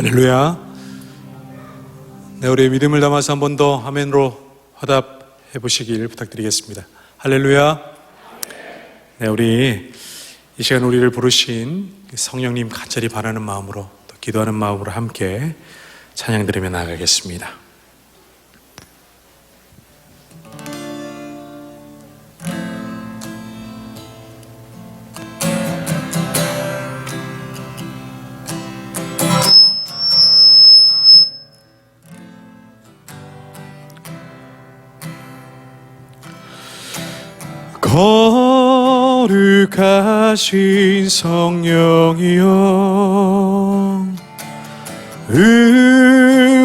할렐루야. 네, 우리의 믿음을 담아서 한 번 더 아멘으로 화답해 보시길 부탁드리겠습니다. 할렐루야. 네, 우리 이 시간 우리를 부르신 성령님 간절히 바라는 마음으로 또 기도하는 마음으로 함께 찬양 드리며 나아가겠습니다. 거룩하신 성령이여,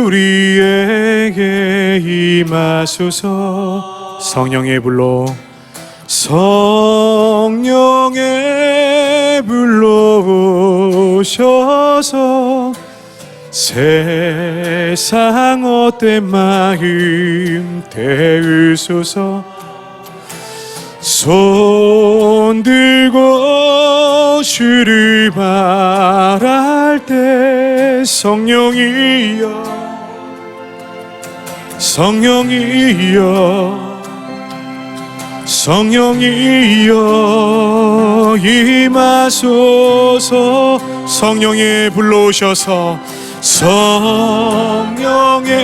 우리에게 임하소서. 성령의 불로, 성령의 불로 오셔서 세상 헛된 마음 태우소서. 손 들고 주를 바랄 때 성령이여, 성령이여, 성령이여 임하소서. 성령의 불러오셔서, 성령의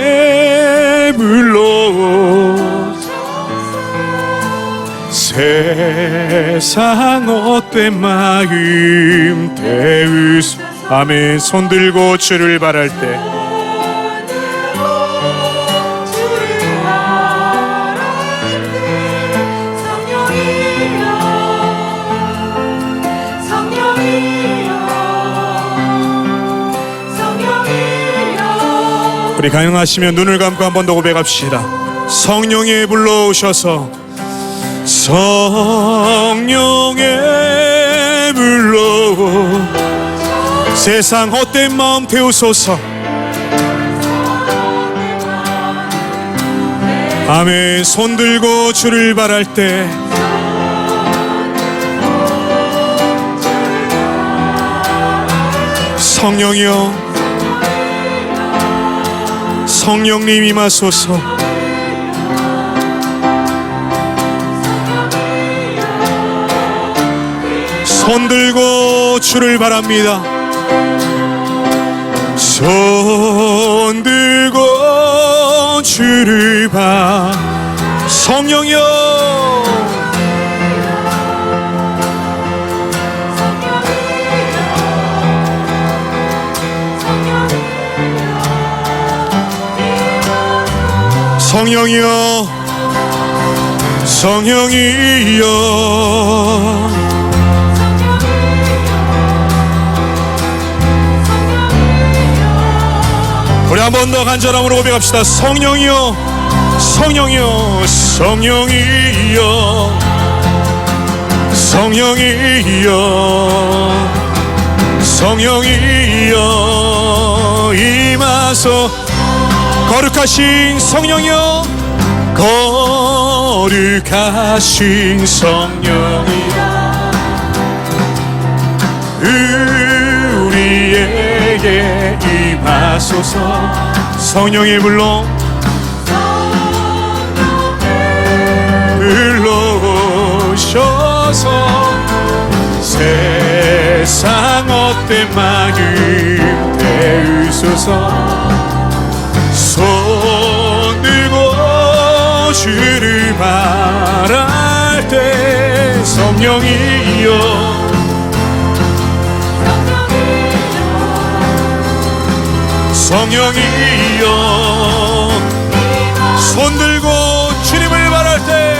불러오셔서 세상 헛된 마음 태우소서. 아멘. 손 들고 주를 바랄 때, 우리 가능하시면 눈을 감고 한 번 더 고백합시다. 성령이 불러오셔서, 성령의 불로 세상 헛된 마음 태우소서. 아멘. 손 들고 주를 바랄 때, 성령이여, 성령님 임하소서. 손 들고 주를 바랍니다. 손 들고 주를 바. 성령이여, 성령이여, 성령이여 우리 한 번 더 간절함으로 고백합시다. 성령이여, 성령이여, 성령이여, 성령이여, 성령이여 임하소. 거룩하신 성령이여, 거룩하신 성령이여, 우리에게 임하소서. 성령의 불로, 불러오셔서 세상 헛된 마음 태우소서. 손 들고 주를 바랄 때 성령이여, 성령이여, 손 들고 주님을 바랄 때,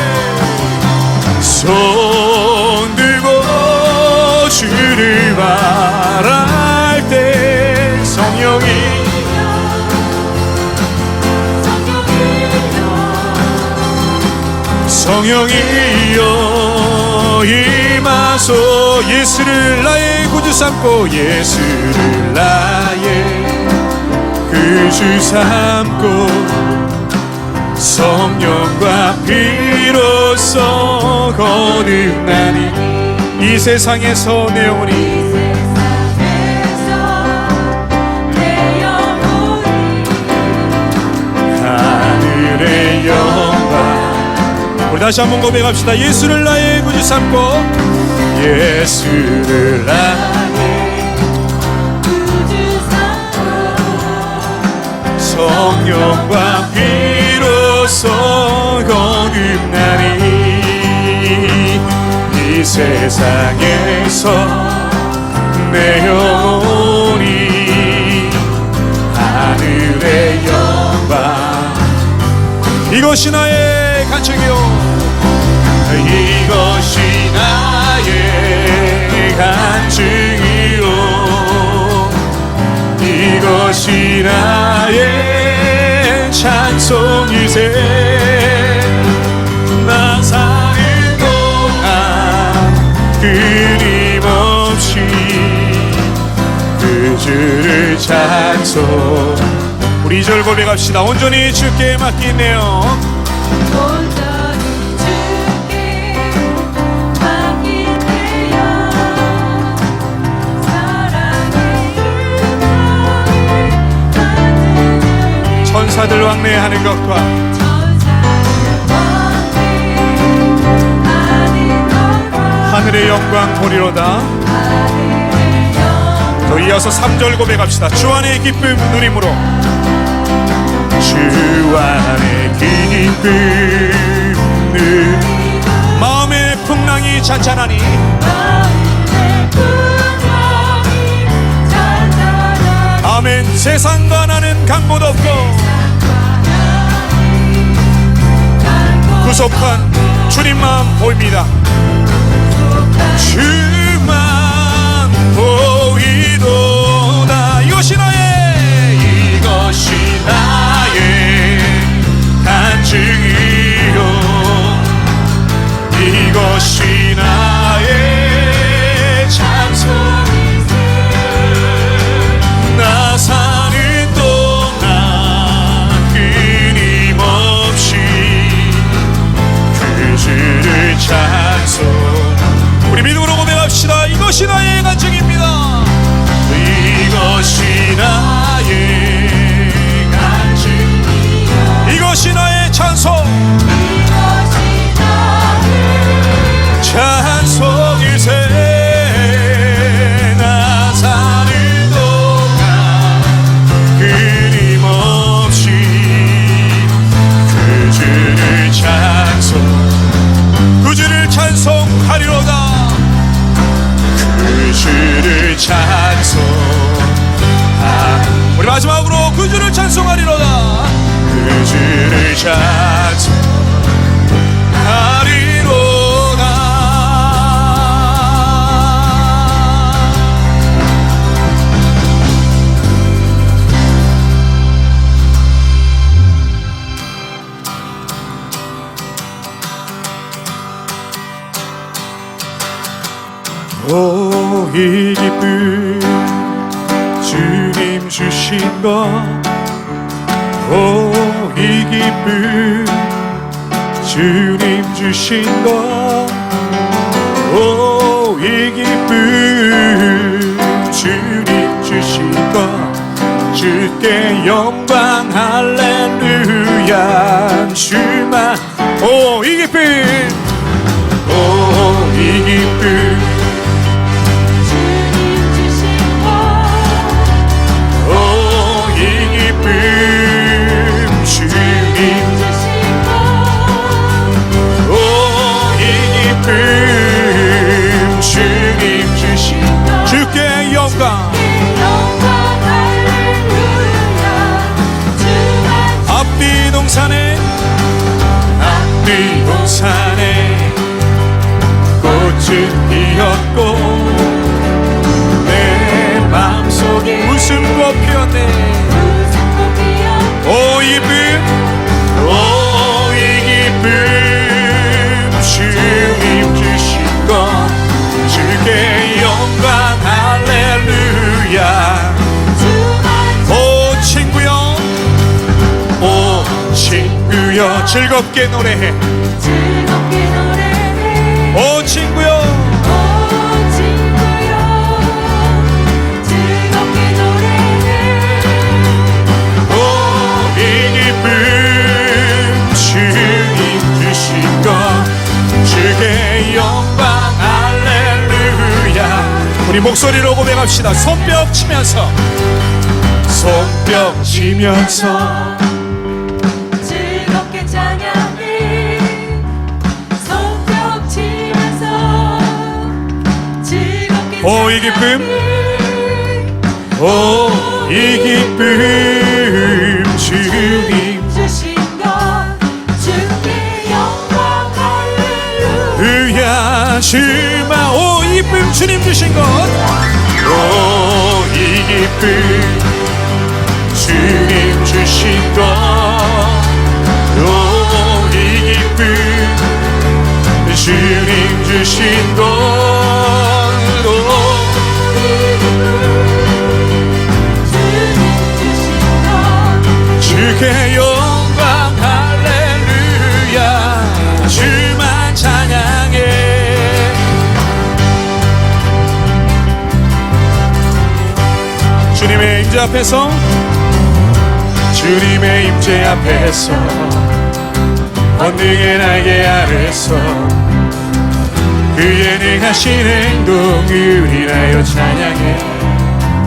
손 들고 주를 바랄 때 성령이, 성령이여 임하소. 예수를 나의 구주 삼고, 예수를 나의 구주 삼고, 성령과 피로써 거듭나니 이 세상에서 내 영혼이 다시 한번 고백합시다. 예수를 나의 구주 삼고 예수를 나의 구주 삼고 성령과 비로소 거듭나니 이 세상에서 내 영혼이 하늘의 영광 이것이 나의 간증이요 이것이 나의 간증이요 이것이 나의 찬송이세 나 사는 동안 끊임없이 그 주를 찬송 우리 2절 고백합시다. 온전히 주께 맡기네요. 온전히 주께 맡기네요. 사랑의 음성을 천사들 왕래하는 것과 하늘의 영광 보리로다. 더 이어서 3절 고백합시다. 주 안의 기쁨 누림으로 주 안의 기쁨 마음의 풍랑이 잔잔하니 아멘. 세상과 나는 강못 없고 구속한 주님만 보입니다. 주만 보이도다. 이것이 나의 간증이요 이것이 나의 찬송이세 나 사는 동안 끊임없이 그 주를 찬송 우리 믿음으로 고백합시다. 이것이 나의 간증입니다. 이것이 나의 간증이요 이것이 나의 찬송 이것이 나의 찬송일세 나 사는 동안 끊임없이 그 주를 찬송 그 주를 찬송하리로다. 그 주를 찬송 우리 마지막으로 그 주를 찬송하리로다. 그 주를 찬송하리로다. 오 이 기쁨 주님 주신 것 오 이 기쁨 주님 주신 것 오 이 기쁨 주님 주신 것 주께 영광 할렐루야 주만 오 이 기쁨 오 이 기쁨 주께 영광 앞뒤 동산에 꽃은 피었고 내 마음속에 웃음꽃 피었네. 오 이 기쁨 오 이 기쁨 주님 주신 것 주께 영광 할렐루야. 오 친구여 오 친구여 즐겁게 노래해 오 친구여 오 이 기쁨 주님 주신 것 우리 목소리로 고백합시다. 손뼉 치면서, 손뼉 치면서 즐겁게 찬양해. 손뼉 치면서 즐겁게 오, 이 기쁨, 찬양해. 오, 이 기쁨 주님 주신 것 주께 영광 할렐루야. 주마. 오, 이 기쁨 주님 주신 것, 오, 이 기쁨 주님 주신 것, 오, 이 기쁨 주님 주신 것, 오, 주께 영광 할렐루야. 주만 찬양해. 주님의 임재 앞에서, 주님의 임재 앞에서 권능의 날개 아래서 그의 능하신 행동을 인하여 찬양해.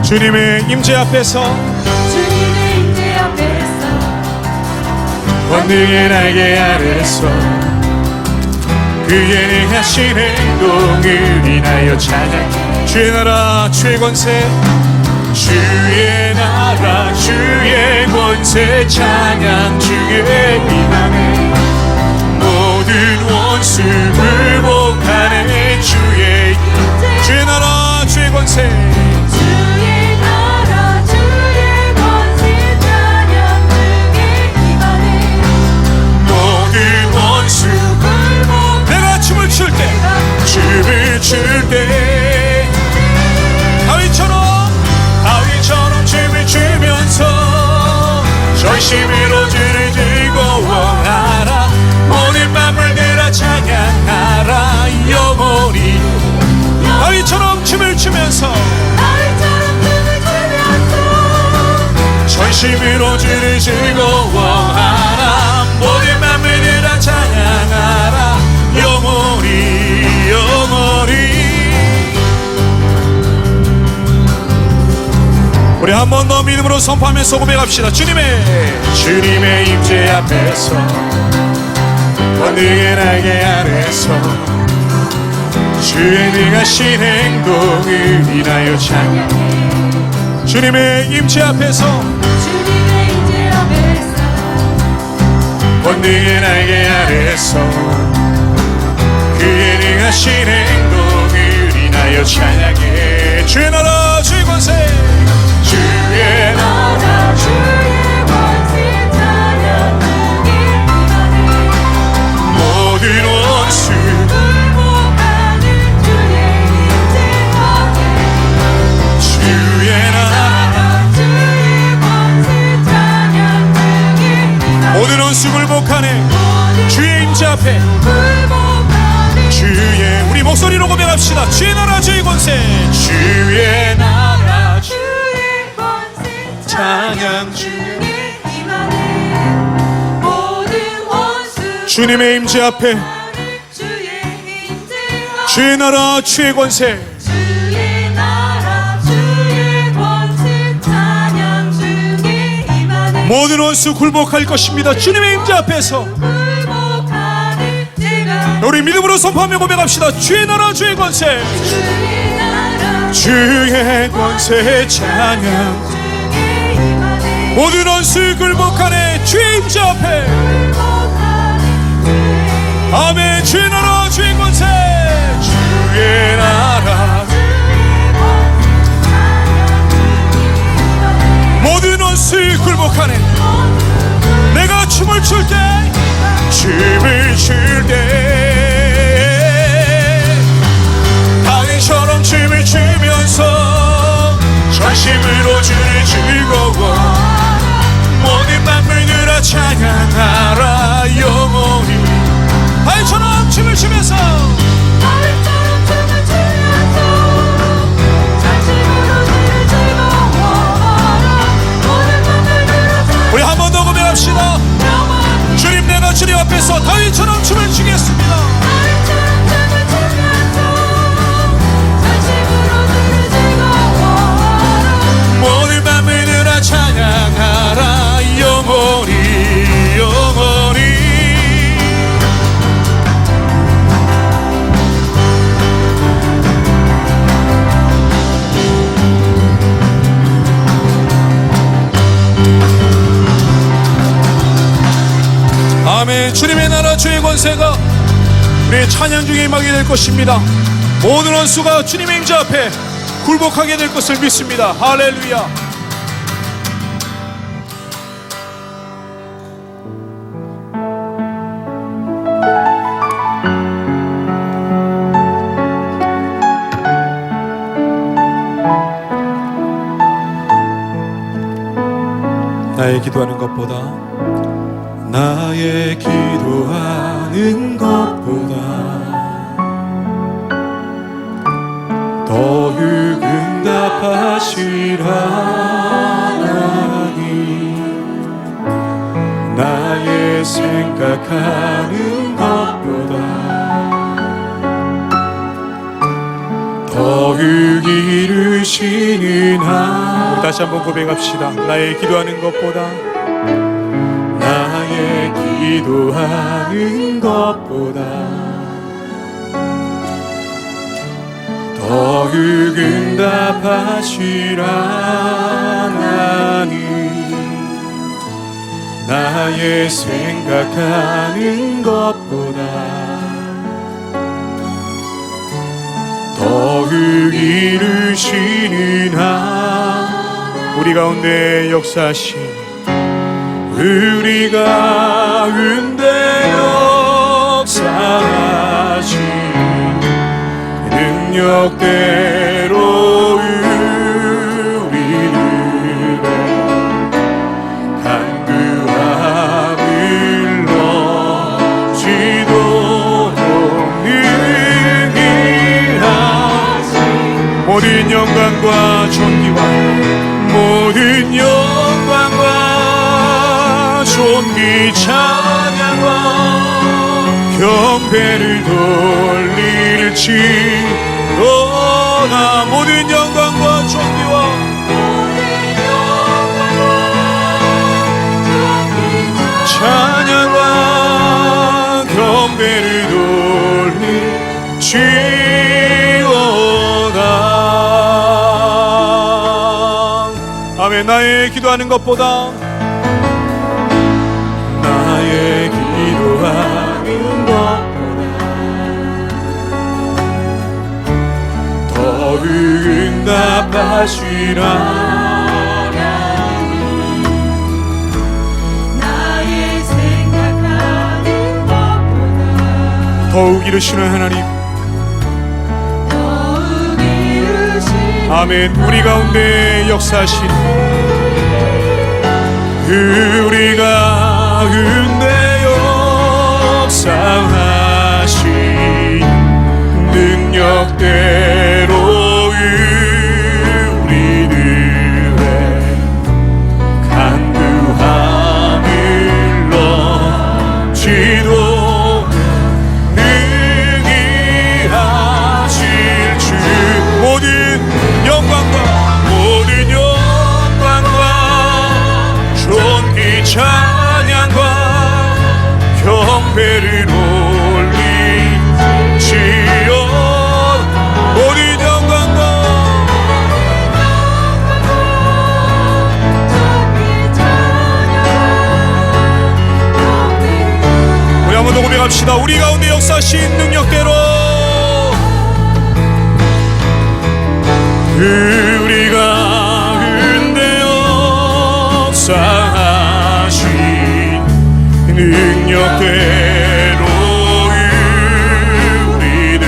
주님의 임재 앞에서, 주님의 임재 앞에서 권능의 날개 아래서 그의 능하신 행동을 인하여 찬양해. 주의 나라 주의 권세, 주의 나라 주의 권세 찬양 주의 임하네. 모든 원수 굴복하네. 주의 나라 주의 권세, 주의 나라 주의 권세 찬양 주의 임하네. 모든 원수 굴복 내가 춤을 출 때, 춤을 출 때 다윗처럼 춤을 추면서 전심으로 주를 즐거워하라. 모든 만물들아 찬양하라. 영원히 다윗처럼 춤을 추면서 나이처럼 춤을 추면서 전심으로 주를 즐거워하라. 모든 만물들아 찬양하라. 영원히 영원히. 우리 한 번 더 믿음으로 선포하면서 고백합시다. 주님의 임재 앞에서 권능의 날개 아래서 주의 능하신 행동을 인하여 찬양해. 주님의 임재 앞에서, 주님의 임재 앞에서 권능의 날개 아래서 그의 능하신 행동을 인하여 찬양해. 주의 나라 주의 권세, 주의 나라 주의 권세 찬양 주의 임하네. 모든 원수 굴복하는 주의 임재 앞에 주의 나라 주의 권세 찬양 주의 임하네. 모든 원수 굴복하네. 주의 임재 앞에 굴복하는 주의, 우리 목소리로 고백합시다. 주의 나라 주의 권세, 주의 나라 주의 권세 찬양 주의 임하네. 모든 원수 주님의 임재 앞에 주의 임재 앞에 주의 나라 주의 권세, 주의 나라 주의 권세 찬양 주의 임하네. 모든 원수 굴복할 것입니다. 주님의 임재 앞에서 굴복하는 제가 우리 믿음으로 선포하며 고백합시다. 주의 나라 주의 권세, 주의 나라 주의 권세 찬양. 주의 임하네. 모든 원수 굴복하네. 주의 임재 앞에, 굴복하는 주의 아멘. 주의 나라 주의 권세, 주의 나라 모든 원수 굴복하네. 내가 춤을 출 때, 춤을 출 때 다윗처럼 춤을 추면서 전심으로 주를 즐거워. 모든 만물들아 찬양하라. 영원히 다윗처럼 춤을 추면서 다윗처럼 춤을 추면서 전심으로 주를 즐거워하라. 모든 만물들아 찬양하라. 우리 한 번 더 고백합시다. 주님, 내가 주님 앞에서 다윗처럼 춤을 추겠습니다. 다윗처럼 춤을 추면서 전심으로 주를 아멘. 주님의 나라 주의 권세가 우리의 찬양 중에 임하게 될 것입니다. 모든 원수가 주님의 임재 앞에 굴복하게 될 것을 믿습니다. 할렐루야. 나의 기도하는 것보다 나의 기도하는 것보다 더 응답하시라 하나님 나의 생각하는 것보다 더 이루시는 하나님. 우리 다시 한번 고백합시다. 나의 기도하는 것보다 나의 기도하는 것보다 더 응답하시라 하나님 나의 생각하는 것보다 더 이루시는 하나님 우리 가운데 역사하신 우리 가운데 역사하신 능력대로 우리를 간구함을 넘치도록 능히 하신 모든 영광과 존귀와 모든 영광과 존귀 찬양과 경배를 돌릴지어다 모든 영광과 존귀와 찬양과 경배를 돌릴지어다. 아멘. 나의 기도하는 것보다 나의 기도하는 것보다 더 응답하시라 나의 생각하는 것보다 더욱 이루시는 하나님 더욱 이루시는 아멘. 우리 가운데 역사하신 우리 가운데 역사하신 능력대로 우리들의 간구함을 넘치도록 능히 하실 주 모든 영광과 존귀 찬양과 경배를 올리지어 모든 영광과 우리 한 번 더 고백합시다. 우리 가운데 역사하신 능력대로 우리 가운데 역사하신 능력대로 우리를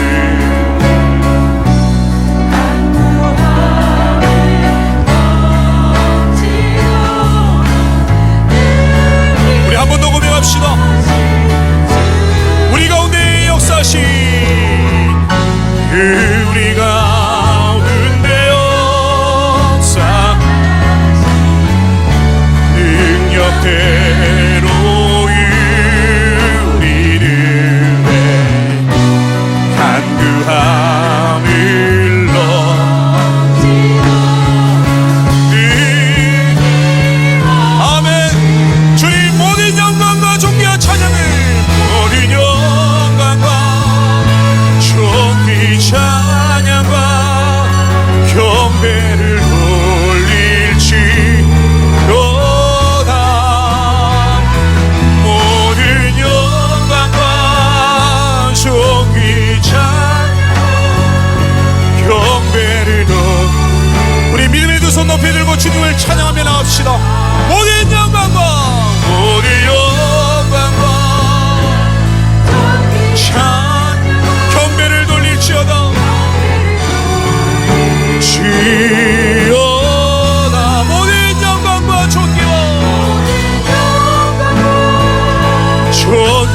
우리 한 번 더 고백합시다. 우리 가운데 역사하신 우리 가운데 역사하신 능력대로 우리를 간구함을 아멘. 주님 모든 영광과 존귀와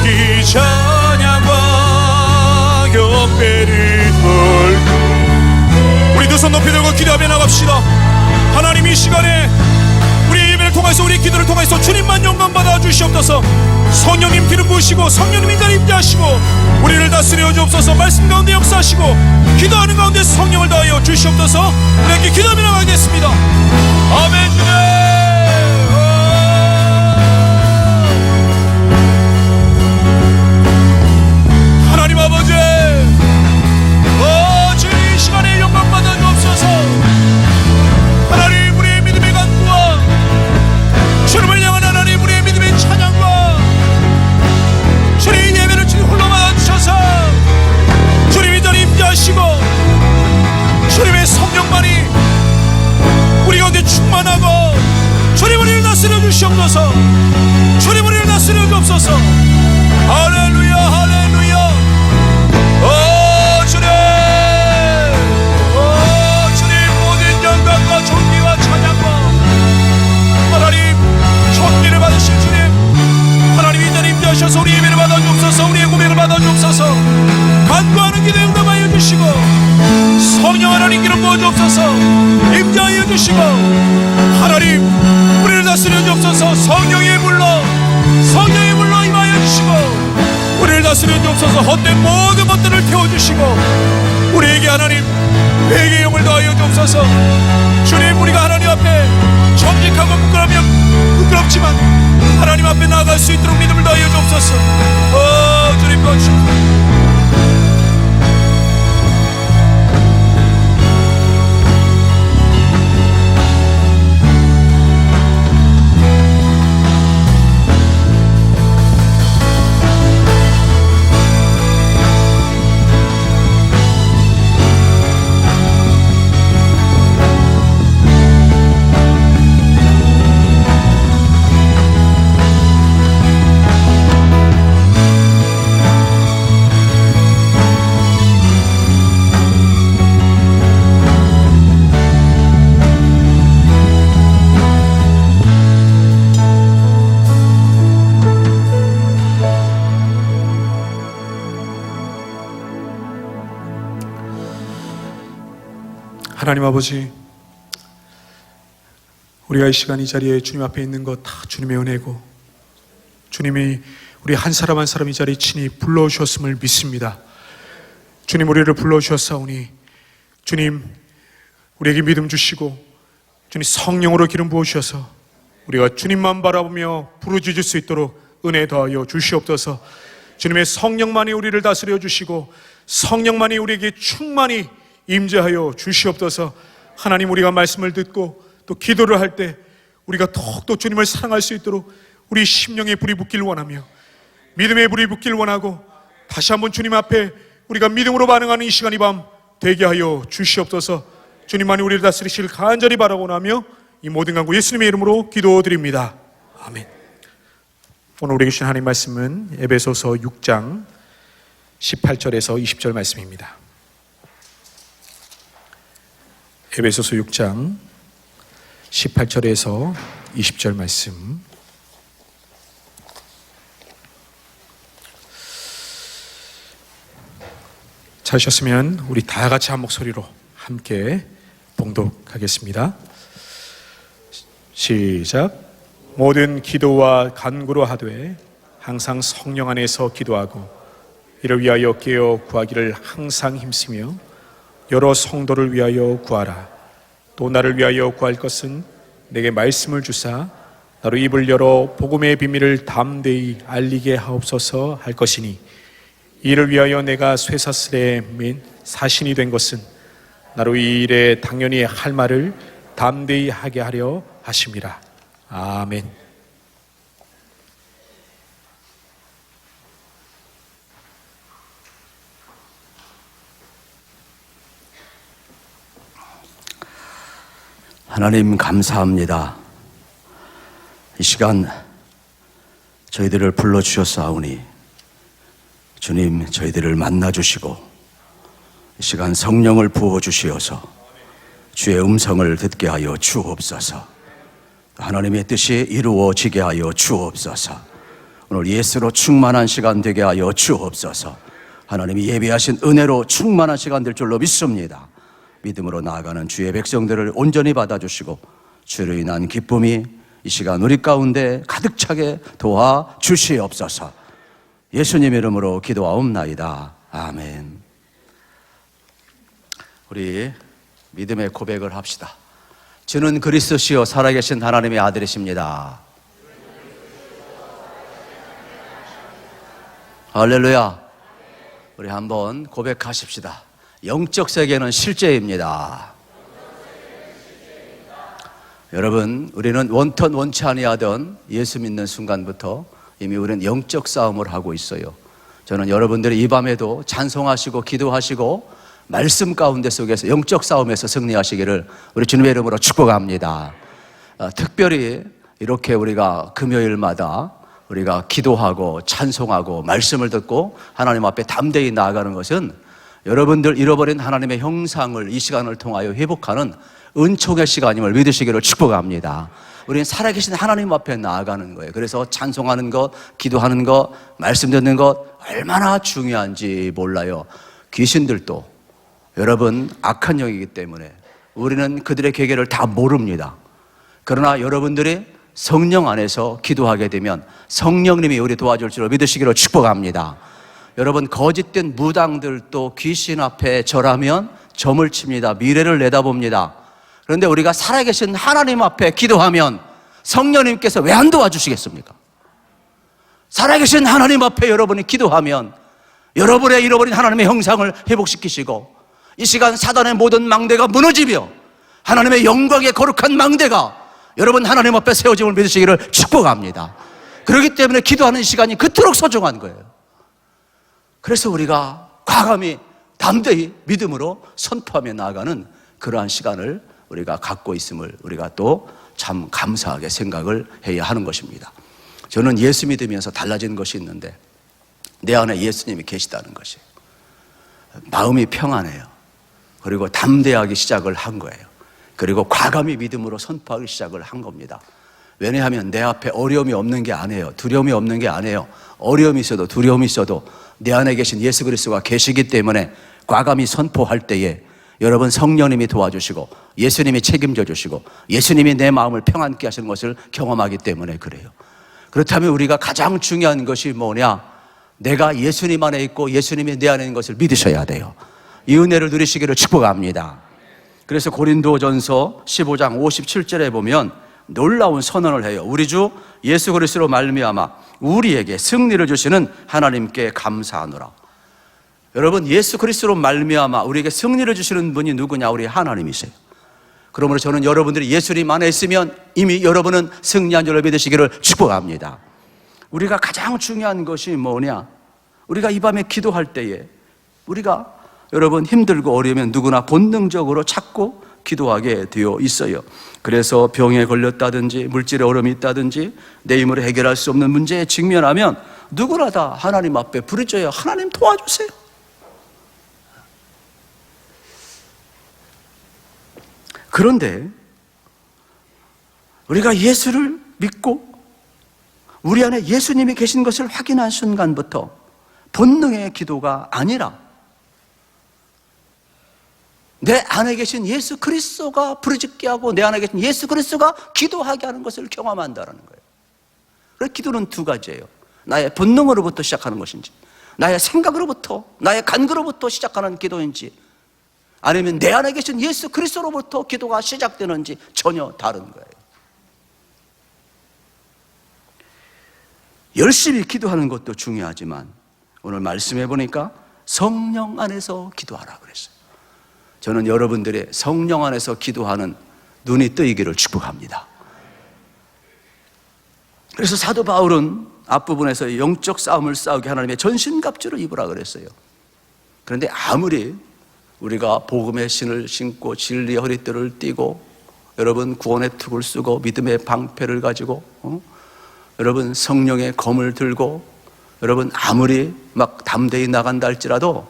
이 찬양과 경배를 돌고 우리 두 손 높이 들고 기도하며 나갑시다. 하나님, 이 시간에 우리 예배를 통해서, 우리 기도를 통해서 주님만 영광 받아 주시옵소서. 성령님 기름 부으시고 성령님 인자를 임재하시고 우리를 다스려 주옵소서. 말씀 가운데 역사하시고 기도하는 가운데 성령을 다하여 주시옵소서. 우리에게 기도하며 나가겠습니다. 아멘. 주님, 하나님 아버지, 주님 이 시간에 영광 받아 주옵소서. 하나님, 우리의 믿음의 간구와 주님을 향한 하나님 우리의 믿음의 찬양과 주님 예배를 주님 홀로 받아주셔서 주님이 더 임재하시고 주님의 성령만이 우리 가운데 충만하고 주님 우리를 다스려 주시옵소서. 주님 우리를 다스려 주옵소서. 할렐루야, 할렐루야. 주님, 주님 모든 영광과 존귀와 찬양과 하나님 존귀를 받으실 주님, 하나님 이 자리에 임재하셔서 우리 예배를 받아주옵소서. 우리의 고백을 받아주옵소서. 간구하는 기도 응답하여 주시고 성령 하나님 기름 부어주옵소서. 임재하여 주시고 하나님 우리를 다스려 주옵소서. 성령의 물로 임하여 주시고 우리를 다스려 주옵소서. 헛된 모든 것들을 태워주시고 우리에게 하나님 회개의 영을 더하여 주옵소서. 주님, 우리가 하나님 앞에 정직하고 부끄럽지만 하나님 앞에 나아갈 수 있도록 믿음을 더하여 주옵소서. 주님 도와주시옵소서. 하나님 아버지, 우리가 이 시간 이 자리에 주님 앞에 있는 것 다 주님의 은혜고 주님이 우리 한 사람 한 사람 이 자리에 친히 불러주셨음을 믿습니다. 주님, 우리를 불러주셨사오니 주님 우리에게 믿음 주시고 주님 성령으로 기름 부어주셔서 우리가 주님만 바라보며 부르짖을 수 있도록 은혜 더하여 주시옵소서. 주님의 성령만이 우리를 다스려 주시고 성령만이 우리에게 충만히 임재하여 주시옵소서. 하나님, 우리가 말씀을 듣고 또 기도를 할 때 우리가 더욱더 주님을 사랑할 수 있도록 우리 심령에 불이 붙기를 원하며 믿음의 불이 붙기를 원하고 다시 한번 주님 앞에 우리가 믿음으로 반응하는 이 시간 이 밤 되게 하여 주시옵소서. 주님만이 우리를 다스리실 간절히 바라고 하며 이 모든 간구 예수님의 이름으로 기도드립니다. 아멘. 오늘 우리에게 주신 하나님 말씀은 에베소서 6장 18절에서 20절 말씀입니다. 에베소서 6장 18절에서 20절 말씀. 찾으셨으면 우리 다 같이 한 목소리로 함께 봉독하겠습니다. 시작. 모든 기도와 간구로 하되 항상 성령 안에서 기도하고 이를 위하여 깨어 구하기를 항상 힘쓰며 여러 성도를 위하여 구하라. 또 나를 위하여 구할 것은 내게 말씀을 주사 나로 입을 열어 복음의 비밀을 담대히 알리게 하옵소서 할 것이니 이를 위하여 내가 쇠사슬에 맨 사신이 된 것은 나로 이 일에 당연히 할 말을 담대히 하게 하려 하심이라. 아멘. 하나님 감사합니다. 이 시간 저희들을 불러주셨사오니 주님 저희들을 만나주시고 이 시간 성령을 부어주시어서 주의 음성을 듣게 하여 주옵소서. 하나님의 뜻이 이루어지게 하여 주옵소서. 오늘 예수로 충만한 시간 되게 하여 주옵소서. 하나님이 예비하신 은혜로 충만한 시간 될 줄로 믿습니다. 믿음으로 나아가는 주의 백성들을 온전히 받아주시고 주로 인한 기쁨이 이 시간 우리 가운데 가득 차게 도와주시옵소서. 예수님 이름으로 기도하옵나이다. 아멘. 우리 믿음의 고백을 합시다. 주는 그리스도시요 살아계신 하나님의 아들이십니다. 할렐루야. 우리 한번 고백하십시다. 영적 세계는 실제입니다. 여러분, 우리는 원턴 원치 아니하던 예수 믿는 순간부터 이미 우리는 영적 싸움을 하고 있어요. 저는 여러분들이 이 밤에도 찬송하시고 기도하시고 말씀 가운데 속에서 영적 싸움에서 승리하시기를 우리 주님의 이름으로 축복합니다. 특별히 이렇게 우리가 금요일마다 우리가 기도하고 찬송하고 말씀을 듣고 하나님 앞에 담대히 나아가는 것은 여러분들 잃어버린 하나님의 형상을 이 시간을 통하여 회복하는 은총의 시간임을 믿으시기를 축복합니다. 우리는 살아계신 하나님 앞에 나아가는 거예요. 그래서 찬송하는 것, 기도하는 것, 말씀 듣는 것 얼마나 중요한지 몰라요. 귀신들도 여러분 악한 영이기 때문에 우리는 그들의 계계를 다 모릅니다. 그러나 여러분들이 성령 안에서 기도하게 되면 성령님이 우리 도와줄 줄 믿으시기를 축복합니다. 여러분 거짓된 무당들도 귀신 앞에 절하면 점을 칩니다. 미래를 내다봅니다. 그런데 우리가 살아계신 하나님 앞에 기도하면 성령님께서 왜 안 도와주시겠습니까? 살아계신 하나님 앞에 여러분이 기도하면 여러분의 잃어버린 하나님의 형상을 회복시키시고 이 시간 사단의 모든 망대가 무너지며 하나님의 영광의 거룩한 망대가 여러분 하나님 앞에 세워짐을 믿으시기를 축복합니다. 그렇기 때문에 기도하는 시간이 그토록 소중한 거예요. 그래서 우리가 과감히 담대히 믿음으로 선포하며 나아가는 그러한 시간을 우리가 갖고 있음을 우리가 또 참 감사하게 생각을 해야 하는 것입니다. 저는 예수 믿으면서 달라진 것이 있는데 내 안에 예수님이 계시다는 것이에요. 마음이 평안해요. 그리고 담대하게 시작을 한 거예요. 그리고 과감히 믿음으로 선포하기 시작을 한 겁니다. 왜냐하면 내 앞에 어려움이 없는 게 아니에요. 두려움이 없는 게 아니에요. 어려움이 있어도 두려움이 있어도 내 안에 계신 예수 그리스도가 계시기 때문에 과감히 선포할 때에 여러분 성령님이 도와주시고 예수님이 책임져 주시고 예수님이 내 마음을 평안케 하시는 것을 경험하기 때문에 그래요. 그렇다면 우리가 가장 중요한 것이 뭐냐? 내가 예수님 안에 있고 예수님이 내 안에 있는 것을 믿으셔야 돼요. 이 은혜를 누리시기를 축복합니다. 그래서 고린도전서 15장 57절에 보면 놀라운 선언을 해요. 우리 주 예수 그리스도로 말미암아 우리에게 승리를 주시는 하나님께 감사하노라. 여러분 예수 그리스도로 말미암아 우리에게 승리를 주시는 분이 누구냐? 우리 하나님이세요. 그러므로 저는 여러분들이 예수님 안에 있으면 이미 여러분은 승리한 줄을 믿으시기를 축복합니다. 우리가 가장 중요한 것이 뭐냐? 우리가 이 밤에 기도할 때에 우리가 여러분 힘들고 어려우면 누구나 본능적으로 찾고 기도하게 되어 있어요. 그래서 병에 걸렸다든지 물질의 어려움이 있다든지 내 힘으로 해결할 수 없는 문제에 직면하면 누구나 다 하나님 앞에 부르짖어요. 하나님 도와주세요. 그런데 우리가 예수를 믿고 우리 안에 예수님이 계신 것을 확인한 순간부터 본능의 기도가 아니라 내 안에 계신 예수 그리스도가 부르짖게 하고 내 안에 계신 예수 그리스도가 기도하게 하는 것을 경험한다는 거예요. 그래서 기도는 두 가지예요. 나의 본능으로부터 시작하는 것인지 나의 생각으로부터 나의 간구로부터 시작하는 기도인지 아니면 내 안에 계신 예수 그리스도로부터 기도가 시작되는지 전혀 다른 거예요. 열심히 기도하는 것도 중요하지만 오늘 말씀해 보니까 성령 안에서 기도하라 그랬어요. 저는 여러분들의 성령 안에서 기도하는 눈이 뜨이기를 축복합니다. 그래서 사도 바울은 앞부분에서 영적 싸움을 싸우게 하나님의 전신갑주를 입으라 그랬어요. 그런데 아무리 우리가 복음의 신을 신고 진리의 허리띠를 띠고 여러분 구원의 툭을 쓰고 믿음의 방패를 가지고 여러분 성령의 검을 들고 여러분 아무리 막 담대히 나간다 할지라도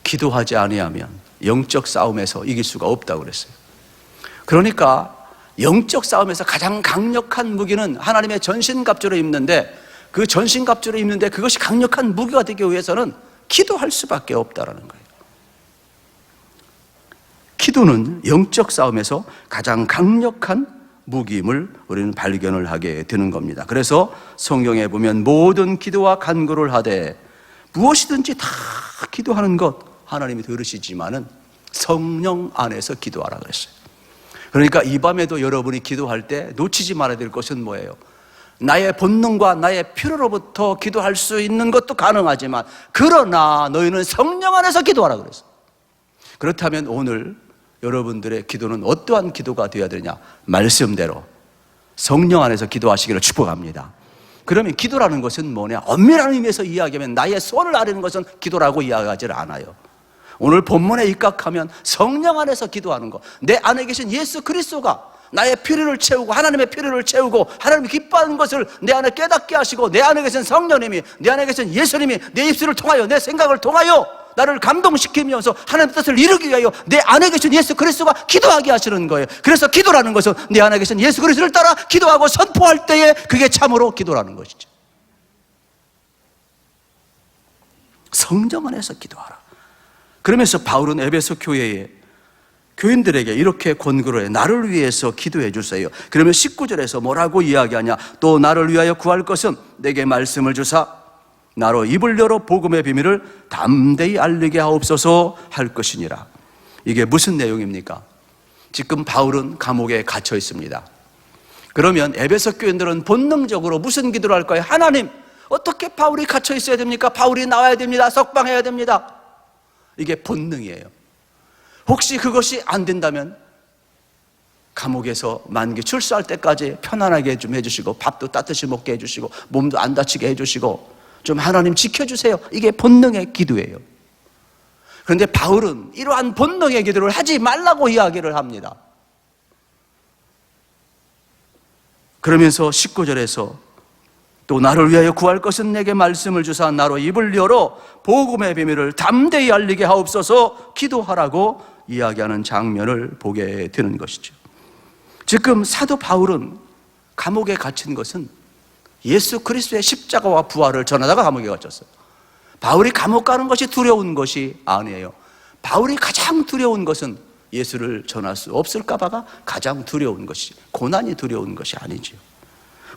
기도하지 아니하면 영적 싸움에서 이길 수가 없다고 그랬어요. 그러니까 영적 싸움에서 가장 강력한 무기는 하나님의 전신갑주를 입는데 그 전신갑주를 입는데 그것이 강력한 무기가 되기 위해서는 기도할 수밖에 없다라는 거예요. 기도는 영적 싸움에서 가장 강력한 무기임을 우리는 발견을 하게 되는 겁니다. 그래서 성경에 보면 모든 기도와 간구를 하되 무엇이든지 다 기도하는 것 하나님이 들으시지만은 성령 안에서 기도하라 그랬어요. 그러니까 이 밤에도 여러분이 기도할 때 놓치지 말아야 될 것은 뭐예요? 나의 본능과 나의 필요로부터 기도할 수 있는 것도 가능하지만 그러나 너희는 성령 안에서 기도하라 그랬어요. 그렇다면 오늘 여러분들의 기도는 어떠한 기도가 되어야 되냐? 말씀대로 성령 안에서 기도하시기를 축복합니다. 그러면 기도라는 것은 뭐냐? 엄밀한 의미에서 이야기하면 나의 소원을 아뢰는 것은 기도라고 이야기하지 않아요. 오늘 본문에 입각하면 성령 안에서 기도하는 것, 내 안에 계신 예수 그리스도가 나의 필요를 채우고 하나님의 필요를 채우고 하나님이 기뻐하는 것을 내 안에 깨닫게 하시고 내 안에 계신 성령님이, 내 안에 계신 예수님이 내 입술을 통하여 내 생각을 통하여 나를 감동시키면서 하나님의 뜻을 이루기 위하여 내 안에 계신 예수 그리스도가 기도하게 하시는 거예요. 그래서 기도라는 것은 내 안에 계신 예수 그리스도를 따라 기도하고 선포할 때에 그게 참으로 기도라는 것이죠. 성령 안에서 기도하라. 그러면서 바울은 에베소 교회에 교인들에게 이렇게 권고를 해. 나를 위해서 기도해 주세요. 그러면 19절에서 뭐라고 이야기하냐? 또 나를 위하여 구할 것은 내게 말씀을 주사 나로 입을 열어 복음의 비밀을 담대히 알리게 하옵소서 할 것이니라. 이게 무슨 내용입니까? 지금 바울은 감옥에 갇혀 있습니다. 그러면 에베소 교인들은 본능적으로 무슨 기도를 할까요? 하나님, 어떻게 바울이 갇혀 있어야 됩니까? 바울이 나와야 됩니다. 석방해야 됩니다. 이게 본능이에요. 혹시 그것이 안 된다면 감옥에서 만기 출소할 때까지 편안하게 좀 해주시고 밥도 따뜻이 먹게 해주시고 몸도 안 다치게 해주시고 좀 하나님 지켜주세요. 이게 본능의 기도예요. 그런데 바울은 이러한 본능의 기도를 하지 말라고 이야기를 합니다. 그러면서 19절에서 또 나를 위하여 구할 것은 내게 말씀을 주사 나로 입을 열어 복음의 비밀을 담대히 알리게 하옵소서 기도하라고 이야기하는 장면을 보게 되는 것이죠. 지금 사도 바울은 감옥에 갇힌 것은 예수 그리스도의 십자가와 부활을 전하다가 감옥에 갇혔어요. 바울이 감옥 가는 것이 두려운 것이 아니에요. 바울이 가장 두려운 것은 예수를 전할 수 없을까 봐가 가장 두려운 것이, 고난이 두려운 것이 아니지요.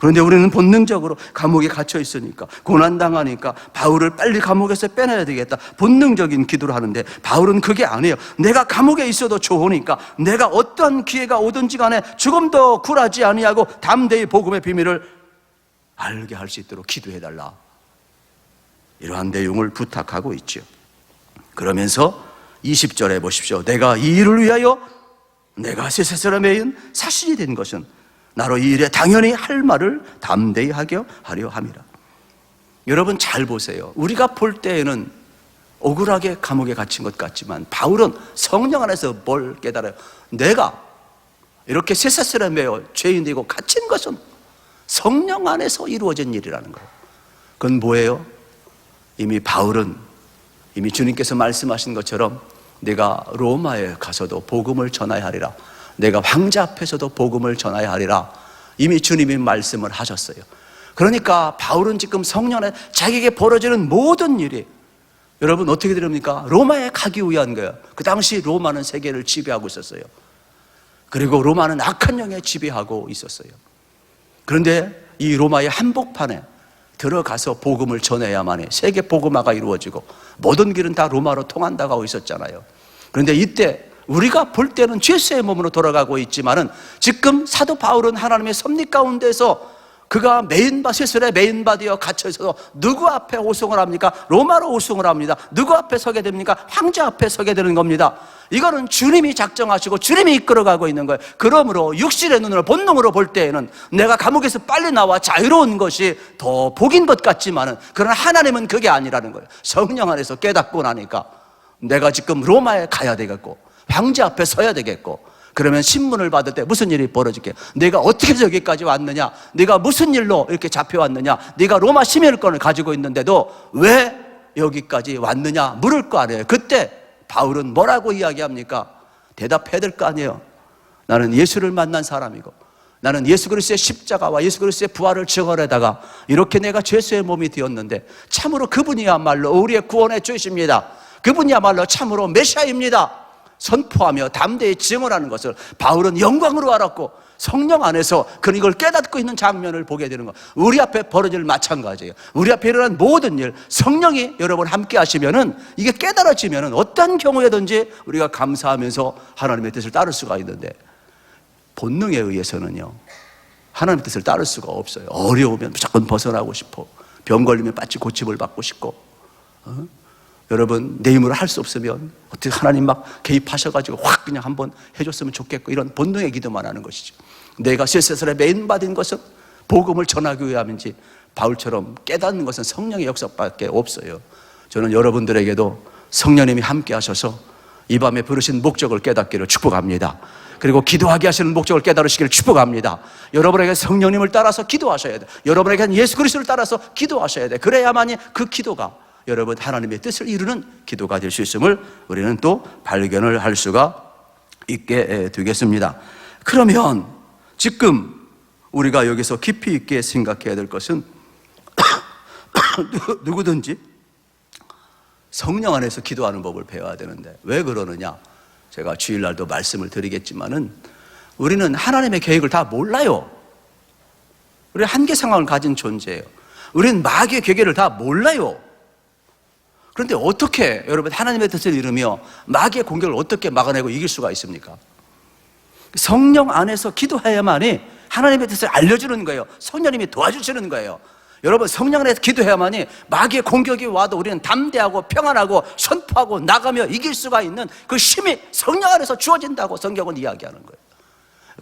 그런데 우리는 본능적으로 감옥에 갇혀 있으니까, 고난당하니까 바울을 빨리 감옥에서 빼내야 되겠다, 본능적인 기도를 하는데 바울은 그게 아니에요. 내가 감옥에 있어도 좋으니까 내가 어떤 기회가 오든지 간에 조금도 굴하지 아니하고 담대히 복음의 비밀을 알게 할 수 있도록 기도해달라, 이러한 내용을 부탁하고 있죠. 그러면서 20절에 보십시오. 내가 이 일을 위하여 내가 세세스라 매인 사신이 된 것은 나로 이 일에 당연히 할 말을 담대히 하려 함이라. 여러분 잘 보세요. 우리가 볼 때에는 억울하게 감옥에 갇힌 것 같지만 바울은 성령 안에서 뭘 깨달아요? 내가 이렇게 세세스라 매여 죄인되고 갇힌 것은 성령 안에서 이루어진 일이라는 거예요. 그건 뭐예요? 이미 바울은 이미 주님께서 말씀하신 것처럼 내가 로마에 가서도 복음을 전하야 하리라, 내가 황제 앞에서도 복음을 전하야 하리라, 이미 주님이 말씀을 하셨어요. 그러니까 바울은 지금 성령 안에 자기에게 벌어지는 모든 일이, 여러분 어떻게 들립니까? 로마에 가기 위한 거예요. 그 당시 로마는 세계를 지배하고 있었어요. 그리고 로마는 악한 영에 지배하고 있었어요. 그런데 이 로마의 한복판에 들어가서 복음을 전해야만 해. 세계 복음화가 이루어지고 모든 길은 다 로마로 통한다고 하고 있었잖아요. 그런데 이때 우리가 볼 때는 죄수의 몸으로 돌아가고 있지만은 지금 사도 바울은 하나님의 섭리 가운데서 그가 세술의 메인바 되어 갇혀 있어서 누구 앞에 오승을 합니까? 로마로 오승을 합니다. 누구 앞에 서게 됩니까? 황제 앞에 서게 되는 겁니다. 이거는 주님이 작정하시고 주님이 이끌어가고 있는 거예요. 그러므로 육신의 눈으로 본능으로 볼 때에는 내가 감옥에서 빨리 나와 자유로운 것이 더 복인 것 같지만은, 그러나 하나님은 그게 아니라는 거예요. 성령 안에서 깨닫고 나니까 내가 지금 로마에 가야 되겠고 황제 앞에 서야 되겠고, 그러면 신문을 받을 때 무슨 일이 벌어질게요? 내가 어떻게 여기까지 왔느냐? 네가 무슨 일로 이렇게 잡혀왔느냐? 네가 로마 시민권을 가지고 있는데도 왜 여기까지 왔느냐? 물을 거 아니에요. 그때 바울은 뭐라고 이야기합니까? 대답해야 될 거 아니에요. 나는 예수를 만난 사람이고 나는 예수 그리스도의 십자가와 예수 그리스도의 부활을 증언하다가 이렇게 내가 죄수의 몸이 되었는데 참으로 그분이야말로 우리의 구원의 주이십니다. 그분이야말로 참으로 메시아입니다. 선포하며 담대히 증언하는 것을 바울은 영광으로 알았고 성령 안에서 그는 이걸 깨닫고 있는 장면을 보게 되는 것. 우리 앞에 벌어질 마찬가지예요. 우리 앞에 일어난 모든 일, 성령이 여러분 함께 하시면은 이게 깨달아지면은 어떤 경우에든지 우리가 감사하면서 하나님의 뜻을 따를 수가 있는데 본능에 의해서는요 하나님의 뜻을 따를 수가 없어요. 어려우면 무조건 벗어나고 싶어. 병 걸리면 빨리 고침을 받고 싶고 여러분 내 힘으로 할 수 없으면 어떻게 하나님 막 개입하셔가지고 확 그냥 한번 해줬으면 좋겠고 이런 본능의 기도만 하는 것이죠. 내가 실세설에 메인받은 것은 복음을 전하기 위함인지 바울처럼 깨닫는 것은 성령의 역사밖에 없어요. 저는 여러분들에게도 성령님이 함께 하셔서 이 밤에 부르신 목적을 깨닫기를 축복합니다. 그리고 기도하게 하시는 목적을 깨달으시기를 축복합니다. 여러분에게 성령님을 따라서 기도하셔야 돼. 여러분에게 예수 그리스도를 따라서 기도하셔야 돼. 그래야만이 그 기도가 여러분 하나님의 뜻을 이루는 기도가 될 수 있음을 우리는 또 발견을 할 수가 있게 되겠습니다. 그러면 지금 우리가 여기서 깊이 있게 생각해야 될 것은 누구든지 성령 안에서 기도하는 법을 배워야 되는데 왜 그러느냐? 제가 주일날도 말씀을 드리겠지만은 우리는 하나님의 계획을 다 몰라요. 우리는 한계 상황을 가진 존재예요. 우리는 마귀의 계획을 다 몰라요. 그런데 어떻게 여러분 하나님의 뜻을 이루며 마귀의 공격을 어떻게 막아내고 이길 수가 있습니까? 성령 안에서 기도해야만이 하나님의 뜻을 알려주는 거예요. 성령님이 도와주시는 거예요. 여러분 성령 안에서 기도해야만이 마귀의 공격이 와도 우리는 담대하고 평안하고 선포하고 나가며 이길 수가 있는 그 힘이 성령 안에서 주어진다고 성경은 이야기하는 거예요.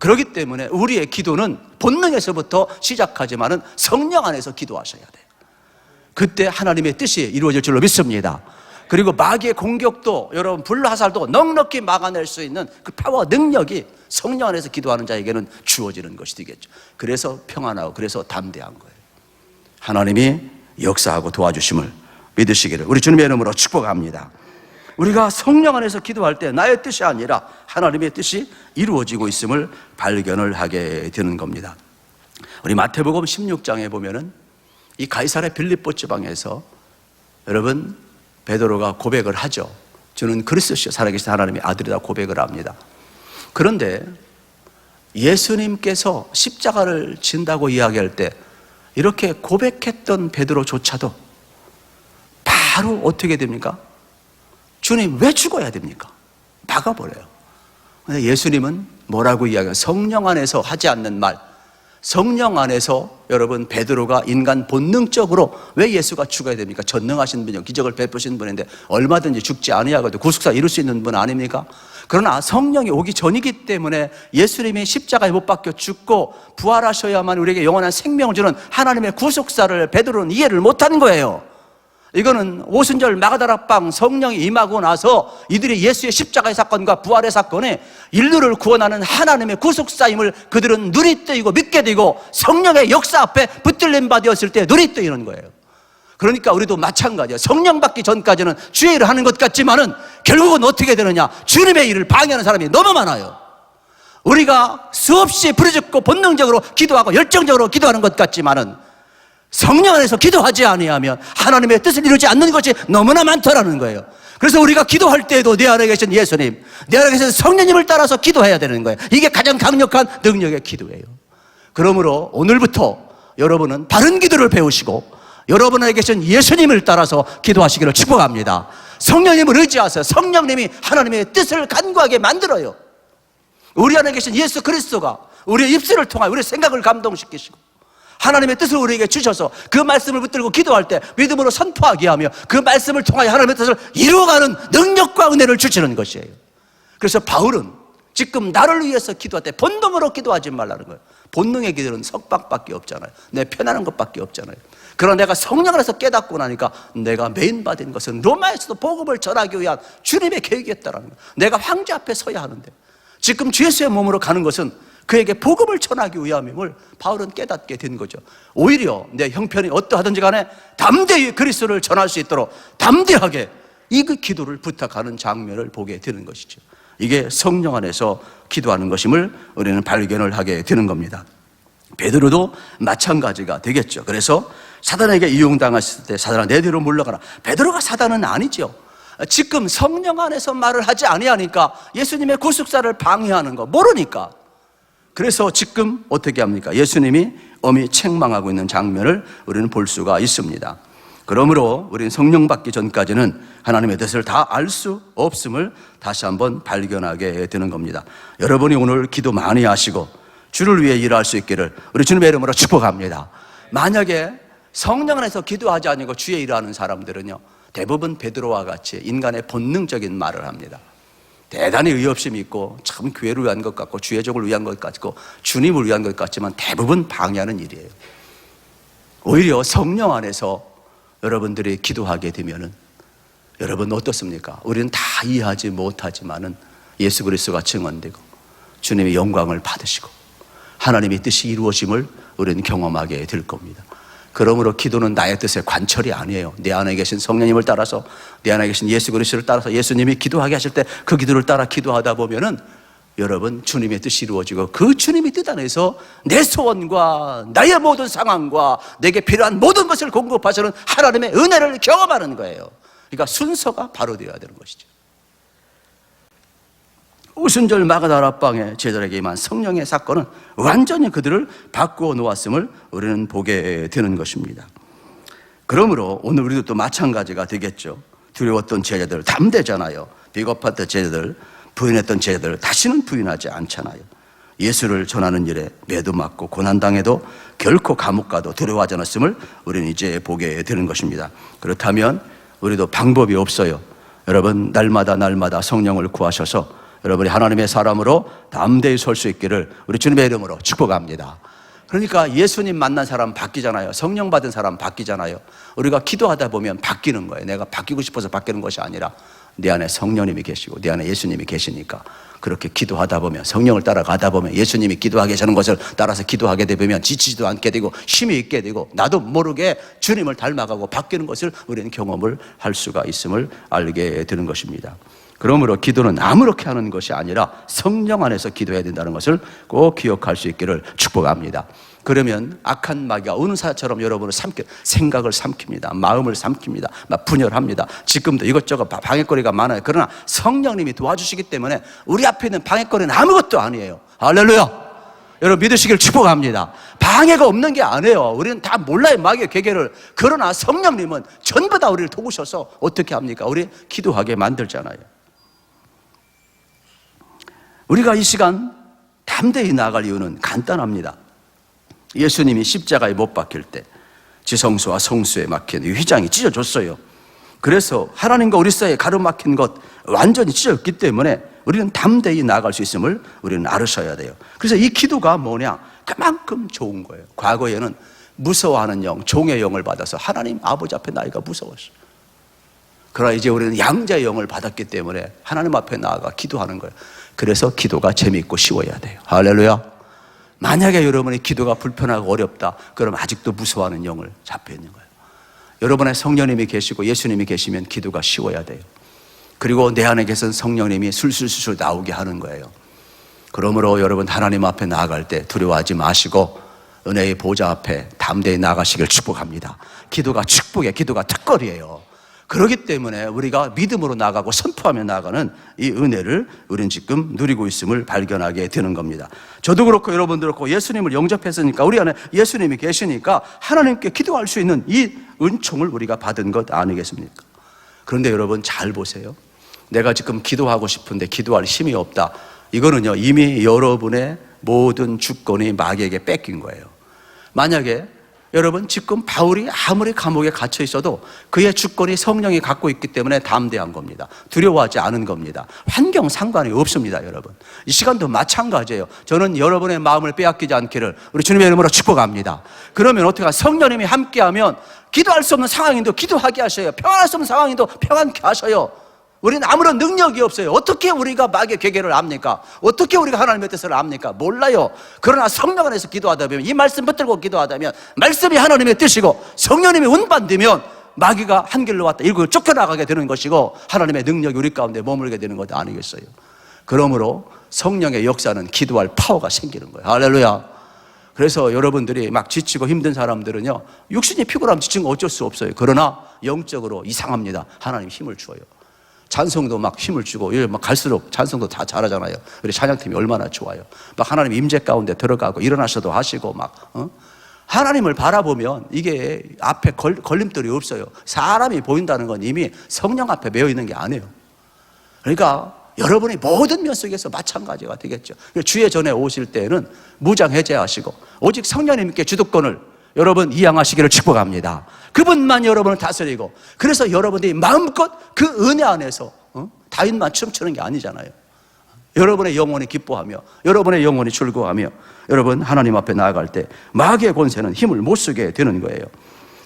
그렇기 때문에 우리의 기도는 본능에서부터 시작하지만은 성령 안에서 기도하셔야 돼요. 그때 하나님의 뜻이 이루어질 줄로 믿습니다. 그리고 마귀의 공격도 여러분 불화살도 넉넉히 막아낼 수 있는 그 파워 능력이 성령 안에서 기도하는 자에게는 주어지는 것이 되겠죠. 그래서 평안하고 그래서 담대한 거예요. 하나님이 역사하고 도와주심을 믿으시기를 우리 주님의 이름으로 축복합니다. 우리가 성령 안에서 기도할 때 나의 뜻이 아니라 하나님의 뜻이 이루어지고 있음을 발견을 하게 되는 겁니다. 우리 마태복음 16장에 보면은 이 가이사랴 빌립보 지방에서 여러분 베드로가 고백을 하죠. 저는 그리스도시요 살아계신 하나님의 아들이다 고백을 합니다. 그런데 예수님께서 십자가를 진다고 이야기할 때 이렇게 고백했던 베드로조차도 바로 어떻게 됩니까? 주님 왜 죽어야 됩니까? 막아버려요. 근데 예수님은 뭐라고 이야기해요? 성령 안에서 하지 않는 말, 성령 안에서 여러분 베드로가 인간 본능적으로 왜 예수가 죽어야 됩니까? 전능하신 분이요 기적을 베푸신 분인데 얼마든지 죽지 아니하고도 구속사 이룰 수 있는 분 아닙니까? 그러나 성령이 오기 전이기 때문에 예수님이 십자가에 못 박혀 죽고 부활하셔야만 우리에게 영원한 생명을 주는 하나님의 구속사를 베드로는 이해를 못한 거예요. 이거는 오순절 마가다락방 성령이 임하고 나서 이들이 예수의 십자가의 사건과 부활의 사건에 인류를 구원하는 하나님의 구속사임을 그들은 눈이 뜨이고 믿게 되고 성령의 역사 앞에 붙들림 받았을 때 눈이 뜨이는 거예요. 그러니까 우리도 마찬가지예요. 성령 받기 전까지는 주의 일을 하는 것 같지만은 결국은 어떻게 되느냐? 주님의 일을 방해하는 사람이 너무 많아요. 우리가 수없이 부르짖고 본능적으로 기도하고 열정적으로 기도하는 것 같지만은 성령 안에서 기도하지 아니하면 하나님의 뜻을 이루지 않는 것이 너무나 많더라는 거예요. 그래서 우리가 기도할 때에도 내 안에 계신 예수님, 내 안에 계신 성령님을 따라서 기도해야 되는 거예요. 이게 가장 강력한 능력의 기도예요. 그러므로 오늘부터 여러분은 바른 기도를 배우시고 여러분 안에 계신 예수님을 따라서 기도하시기를 축복합니다. 성령님을 의지하세요. 성령님이 하나님의 뜻을 간구하게 만들어요. 우리 안에 계신 예수 그리스도가 우리의 입술을 통하여 우리의 생각을 감동시키시고 하나님의 뜻을 우리에게 주셔서 그 말씀을 붙들고 기도할 때 믿음으로 선포하게 하며 그 말씀을 통하여 하나님의 뜻을 이루어가는 능력과 은혜를 주시는 것이에요. 그래서 바울은 지금 나를 위해서 기도할 때 본능으로 기도하지 말라는 거예요. 본능의 기도는 석방밖에 없잖아요. 내 편안한 것밖에 없잖아요. 그러나 내가 성령 안에서 깨닫고 나니까 내가 메인받은 것은 로마에서도 복음을 전하기 위한 주님의 계획이었다는 거예요. 내가 황제 앞에 서야 하는데 지금 주 예수의 몸으로 가는 것은 그에게 복음을 전하기 위함임을 바울은 깨닫게 된 거죠. 오히려 내 형편이 어떠하든지 간에 담대히 그리스도를 전할 수 있도록 담대하게 이 그 기도를 부탁하는 장면을 보게 되는 것이죠. 이게 성령 안에서 기도하는 것임을 우리는 발견을 하게 되는 겁니다. 베드로도 마찬가지가 되겠죠. 그래서 사단에게 이용당했을 때 사단아 내대로 물러가라. 베드로가 사단은 아니죠. 지금 성령 안에서 말을 하지 아니하니까 예수님의 구속사를 방해하는 거 모르니까. 그래서 지금 어떻게 합니까? 예수님이 엄히 책망하고 있는 장면을 우리는 볼 수가 있습니다. 그러므로 우리는 성령 받기 전까지는 하나님의 뜻을 다 알 수 없음을 다시 한번 발견하게 되는 겁니다. 여러분이 오늘 기도 많이 하시고 주를 위해 일할 수 있기를 우리 주님의 이름으로 축복합니다. 만약에 성령 안에서 기도하지 않고 주의 일하는 사람들은요, 대부분 베드로와 같이 인간의 본능적인 말을 합니다. 대단히 의협심이 있고 참 교회를 위한 것 같고 주의적을 위한 것 같고 주님을 위한 것 같지만 대부분 방해하는 일이에요. 오히려 성령 안에서 여러분들이 기도하게 되면은 여러분 어떻습니까? 우리는 다 이해하지 못하지만은 예수 그리스도가 증언되고 주님의 영광을 받으시고 하나님의 뜻이 이루어짐을 우리는 경험하게 될 겁니다. 그러므로 기도는 나의 뜻의 관철이 아니에요. 내 안에 계신 성령님을 따라서, 내 안에 계신 예수 그리스도를 따라서 예수님이 기도하게 하실 때 그 기도를 따라 기도하다 보면은 여러분 주님의 뜻이 이루어지고 그 주님의 뜻 안에서 내 소원과 나의 모든 상황과 내게 필요한 모든 것을 공급하시는 하나님의 은혜를 경험하는 거예요. 그러니까 순서가 바로 되어야 되는 것이죠. 오순절 마가다라 방에 제자들에게 임한 성령의 사건은 완전히 그들을 바꾸어 놓았음을 우리는 보게 되는 것입니다. 그러므로 오늘 우리도 또 마찬가지가 되겠죠. 두려웠던 제자들 담대잖아요. 비겁했던 제자들, 부인했던 제자들 다시는 부인하지 않잖아요. 예수를 전하는 일에 매도 맞고 고난당해도 결코 감옥 가도 두려워하지 않았음을 우리는 이제 보게 되는 것입니다. 그렇다면 우리도 방법이 없어요. 여러분 날마다 성령을 구하셔서 여러분이 하나님의 사람으로 담대히 설 수 있기를 우리 주님의 이름으로 축복합니다. 그러니까 예수님 만난 사람 바뀌잖아요. 성령 받은 사람 바뀌잖아요. 우리가 기도하다 보면 바뀌는 거예요. 내가 바뀌고 싶어서 바뀌는 것이 아니라 내 안에 성령님이 계시고 내 안에 예수님이 계시니까 그렇게 기도하다 보면 성령을 따라가다 보면 예수님이 기도하게 하시는 것을 따라서 기도하게 되면 지치지도 않게 되고 힘이 있게 되고 나도 모르게 주님을 닮아가고 바뀌는 것을 우리는 경험을 할 수가 있음을 알게 되는 것입니다. 그러므로 기도는 아무렇게 하는 것이 아니라 성령 안에서 기도해야 된다는 것을 꼭 기억할 수 있기를 축복합니다. 그러면 악한 마귀가 은사처럼 여러분을 생각을 삼킵니다. 마음을 삼킵니다. 막 분열합니다. 지금도 이것저것 방해거리가 많아요. 그러나 성령님이 도와주시기 때문에 우리 앞에 있는 방해거리는 아무것도 아니에요. 할렐루야. 여러분 믿으시길 축복합니다. 방해가 없는 게 아니에요. 우리는 다 몰라요, 마귀의 계계를. 그러나 성령님은 전부 다 우리를 도우셔서 어떻게 합니까? 우리 기도하게 만들잖아요. 우리가 이 시간 담대히 나아갈 이유는 간단합니다. 예수님이 십자가에 못 박힐 때 지성소와 성소에 막힌 휘장이 찢어졌어요. 그래서 하나님과 우리 사이에 가로막힌 것 완전히 찢어졌기 때문에 우리는 담대히 나아갈 수 있음을 우리는 알으셔야 돼요. 그래서 이 기도가 뭐냐? 그만큼 좋은 거예요. 과거에는 무서워하는 영, 종의 영을 받아서 하나님 아버지 앞에 나이가 무서웠어요. 그러나 이제 우리는 양자의 영을 받았기 때문에 하나님 앞에 나아가 기도하는 거예요. 그래서 기도가 재미있고 쉬워야 돼요. 할렐루야. 만약에 여러분의 기도가 불편하고 어렵다, 그럼 아직도 무서워하는 영을 잡혀 있는 거예요. 여러분의 성령님이 계시고 예수님이 계시면 기도가 쉬워야 돼요. 그리고 내 안에 계신 성령님이 술술술 나오게 하는 거예요. 그러므로 여러분 하나님 앞에 나아갈 때 두려워하지 마시고 은혜의 보좌 앞에 담대히 나아가시길 축복합니다. 기도가 축복이에요. 기도가 특권이에요. 그렇기 때문에 우리가 믿음으로 나가고 선포하며 나가는 이 은혜를 우리는 지금 누리고 있음을 발견하게 되는 겁니다. 저도 그렇고 여러분도 그렇고 예수님을 영접했으니까 우리 안에 예수님이 계시니까 하나님께 기도할 수 있는 이 은총을 우리가 받은 것 아니겠습니까? 그런데 여러분 잘 보세요. 내가 지금 기도하고 싶은데 기도할 힘이 없다. 이거는요 이미 여러분의 모든 주권이 마귀에게 뺏긴 거예요. 만약에 여러분 지금 바울이 아무리 감옥에 갇혀 있어도 그의 주권이 성령이 갖고 있기 때문에 담대한 겁니다. 두려워하지 않은 겁니다. 환경 상관이 없습니다. 여러분 이 시간도 마찬가지예요. 저는 여러분의 마음을 빼앗기지 않기를 우리 주님의 이름으로 축복합니다. 그러면 어떻게 성령님이 함께하면 기도할 수 없는 상황인도 기도하게 하셔요. 평안할 수 없는 상황인도 평안케 하셔요. 우리는 아무런 능력이 없어요. 어떻게 우리가 마귀의 계계를 압니까? 어떻게 우리가 하나님의 뜻을 압니까? 몰라요. 그러나 성령 안에서 기도하다 보면 이 말씀 붙들고 기도하다 보면 말씀이 하나님의 뜻이고 성령님이 운반되면 마귀가 한 길로 왔다 일곱 쫓겨나가게 되는 것이고 하나님의 능력이 우리 가운데 머물게 되는 것 아니겠어요? 그러므로 성령의 역사는 기도할 파워가 생기는 거예요. 할렐루야. 그래서 여러분들이 막 지치고 힘든 사람들은요, 육신이 피곤하면 지친 거 어쩔 수 없어요. 그러나 영적으로 이상합니다. 하나님 힘을 주어요. 찬송도 막 힘을 주고, 막 갈수록 찬송도 다 잘하잖아요. 우리 찬양팀이 얼마나 좋아요. 막 하나님 임재 가운데 들어가고 일어나셔도 하시고 하나님을 바라보면 이게 앞에 걸림돌이 없어요. 사람이 보인다는 건 이미 성령 앞에 매여 있는 게 아니에요. 그러니까 여러분이 모든 면 속에서 마찬가지가 되겠죠. 주의 전에 오실 때에는 무장 해제하시고 오직 성령님께 주도권을 여러분 이양하시기를 축복합니다. 그분만 여러분을 다스리고, 그래서 여러분들이 마음껏 그 은혜 안에서 다윗만 춤추는 게 아니잖아요. 여러분의 영혼이 기뻐하며 여러분의 영혼이 즐거워하며 여러분 하나님 앞에 나아갈 때 마귀의 권세는 힘을 못 쓰게 되는 거예요.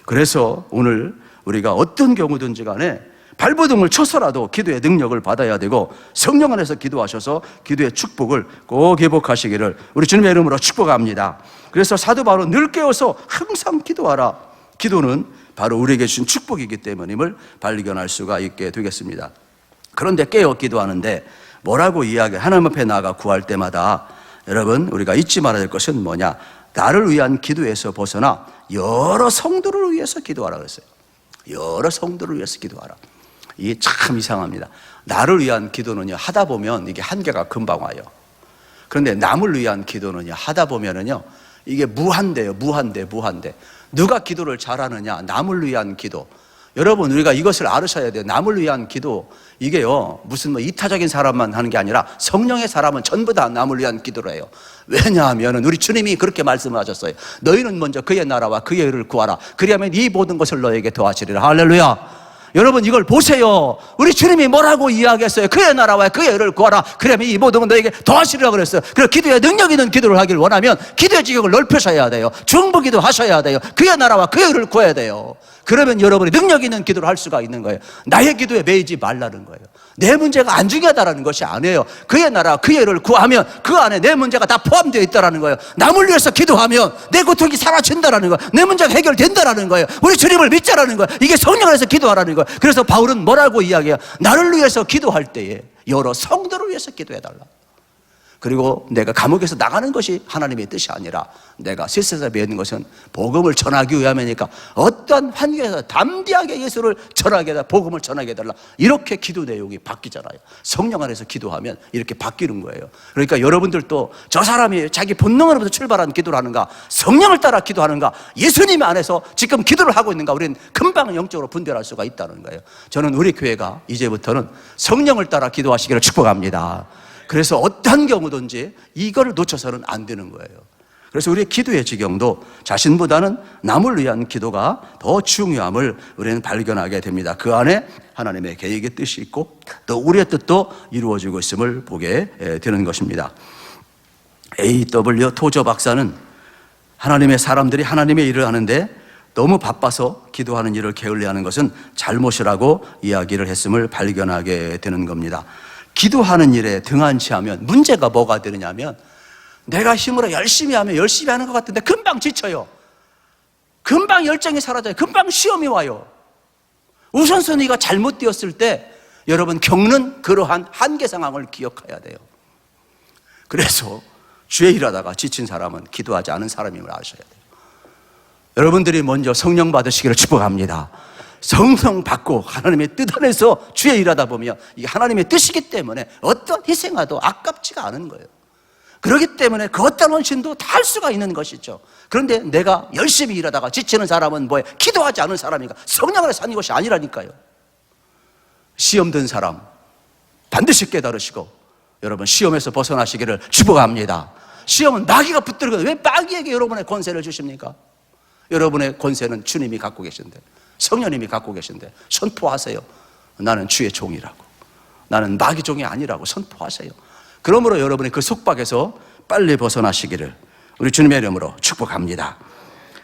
그래서 오늘 우리가 어떤 경우든지 간에 발버둥을 쳐서라도 기도의 능력을 받아야 되고, 성령 안에서 기도하셔서 기도의 축복을 꼭 회복하시기를 우리 주님의 이름으로 축복합니다. 그래서 사도 바울은 늘 깨어서 항상 기도하라. 기도는 바로 우리에게 주신 축복이기 때문임을 발견할 수가 있게 되겠습니다. 그런데 깨어 기도하는데 뭐라고 이야기해? 하나님 앞에 나아가 구할 때마다 여러분 우리가 잊지 말아야 될 것은 뭐냐? 나를 위한 기도에서 벗어나 여러 성도를 위해서 기도하라 그랬어요. 여러 성도를 위해서 기도하라. 이게 참 이상합니다. 나를 위한 기도는요, 하다 보면 이게 한계가 금방 와요. 그런데 남을 위한 기도는요, 하다 보면은요, 이게 무한대요. 무한대. 누가 기도를 잘하느냐? 남을 위한 기도. 여러분, 우리가 이것을 알으셔야 돼요. 남을 위한 기도, 이게요, 무슨 이타적인 사람만 하는 게 아니라 성령의 사람은 전부 다 남을 위한 기도를 해요. 왜냐하면 우리 주님이 그렇게 말씀을 하셨어요. 너희는 먼저 그의 나라와 그의 의를 구하라. 그리하면 이 모든 것을 너에게 더하시리라. 할렐루야. 여러분 이걸 보세요. 우리 주님이 뭐라고 이야기했어요? 그의 나라와 그의 의를 구하라. 그러면 이 모든 건 너에게 더하시리라 그랬어요. 그래서 기도에 능력 있는 기도를 하길 원하면 기도의 지경을 넓히셔야 돼요. 중보기도 하셔야 돼요. 그의 나라와 그의 의를 구해야 돼요. 그러면 여러분이 능력 있는 기도를 할 수가 있는 거예요. 나의 기도에 매이지 말라는 거예요. 내 문제가 안 중요하다는 것이 아니에요. 그의 나라 그의 의를 구하면 그 안에 내 문제가 다 포함되어 있다는 거예요. 남을 위해서 기도하면 내 고통이 사라진다는 거예요. 내 문제가 해결된다는 거예요. 우리 주님을 믿자라는 거예요. 이게 성령 안에서 기도하라는 거예요. 그래서 바울은 뭐라고 이야기해요? 나를 위해서 기도할 때에 여러 성도를 위해서 기도해달라. 그리고 내가 감옥에서 나가는 것이 하나님의 뜻이 아니라 내가 세상에 있는 것은 복음을 전하기 위함이니까 어떠한 환경에서 담대하게 예수를 전하게 해달라, 복음을 전하게 해달라. 이렇게 기도 내용이 바뀌잖아요. 성령 안에서 기도하면 이렇게 바뀌는 거예요. 그러니까 여러분들도 저 사람이 자기 본능으로부터 출발한 기도를 하는가, 성령을 따라 기도하는가, 예수님 안에서 지금 기도를 하고 있는가, 우리는 금방 영적으로 분별할 수가 있다는 거예요. 저는 우리 교회가 이제부터는 성령을 따라 기도하시기를 축복합니다. 그래서 어떤 경우든지 이걸 놓쳐서는 안 되는 거예요. 그래서 우리의 기도의 지경도 자신보다는 남을 위한 기도가 더 중요함을 우리는 발견하게 됩니다. 그 안에 하나님의 계획의 뜻이 있고 또 우리의 뜻도 이루어지고 있음을 보게 되는 것입니다. A.W. 토저 박사는 하나님의 사람들이 하나님의 일을 하는데 너무 바빠서 기도하는 일을 게을리하는 것은 잘못이라고 이야기를 했음을 발견하게 되는 겁니다. 기도하는 일에 등한치 하면 문제가 뭐가 되느냐면, 내가 힘으로 열심히 하면 열심히 하는 것 같은데 금방 지쳐요. 금방 열정이 사라져요. 금방 시험이 와요. 우선순위가 잘못되었을 때 여러분 겪는 그러한 한계 상황을 기억해야 돼요. 그래서 주의 일하다가 지친 사람은 기도하지 않은 사람임을 아셔야 돼요. 여러분들이 먼저 성령 받으시기를 축복합니다. 성령 받고 하나님의 뜻 안에서 주의 일하다 보면 이게 하나님의 뜻이기 때문에 어떤 희생화도 아깝지가 않은 거예요. 그렇기 때문에 그 어떤 헌신도 다 할 수가 있는 것이죠. 그런데 내가 열심히 일하다가 지치는 사람은 뭐예요? 기도하지 않은 사람인가? 성령 안에 사는 것이 아니라니까요. 시험 든 사람 반드시 깨달으시고 여러분 시험에서 벗어나시기를 축복합니다. 시험은 마귀가 붙들거든요. 왜 마귀에게 여러분의 권세를 주십니까? 여러분의 권세는 주님이 갖고 계신데, 성령님이 갖고 계신데 선포하세요. 나는 주의 종이라고, 나는 마귀 종이 아니라고 선포하세요. 그러므로 여러분이 그 속박에서 빨리 벗어나시기를 우리 주님의 이름으로 축복합니다.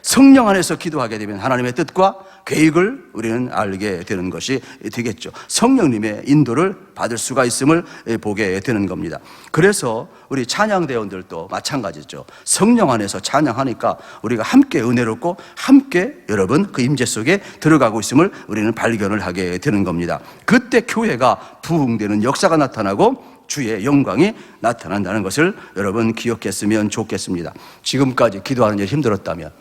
성령 안에서 기도하게 되면 하나님의 뜻과 계획을 우리는 알게 되는 것이 되겠죠. 성령님의 인도를 받을 수가 있음을 보게 되는 겁니다. 그래서 우리 찬양대원들도 마찬가지죠. 성령 안에서 찬양하니까 우리가 함께 은혜롭고 함께 여러분 그 임재 속에 들어가고 있음을 우리는 발견을 하게 되는 겁니다. 그때 교회가 부흥되는 역사가 나타나고 주의 영광이 나타난다는 것을 여러분 기억했으면 좋겠습니다. 지금까지 기도하는 일 힘들었다면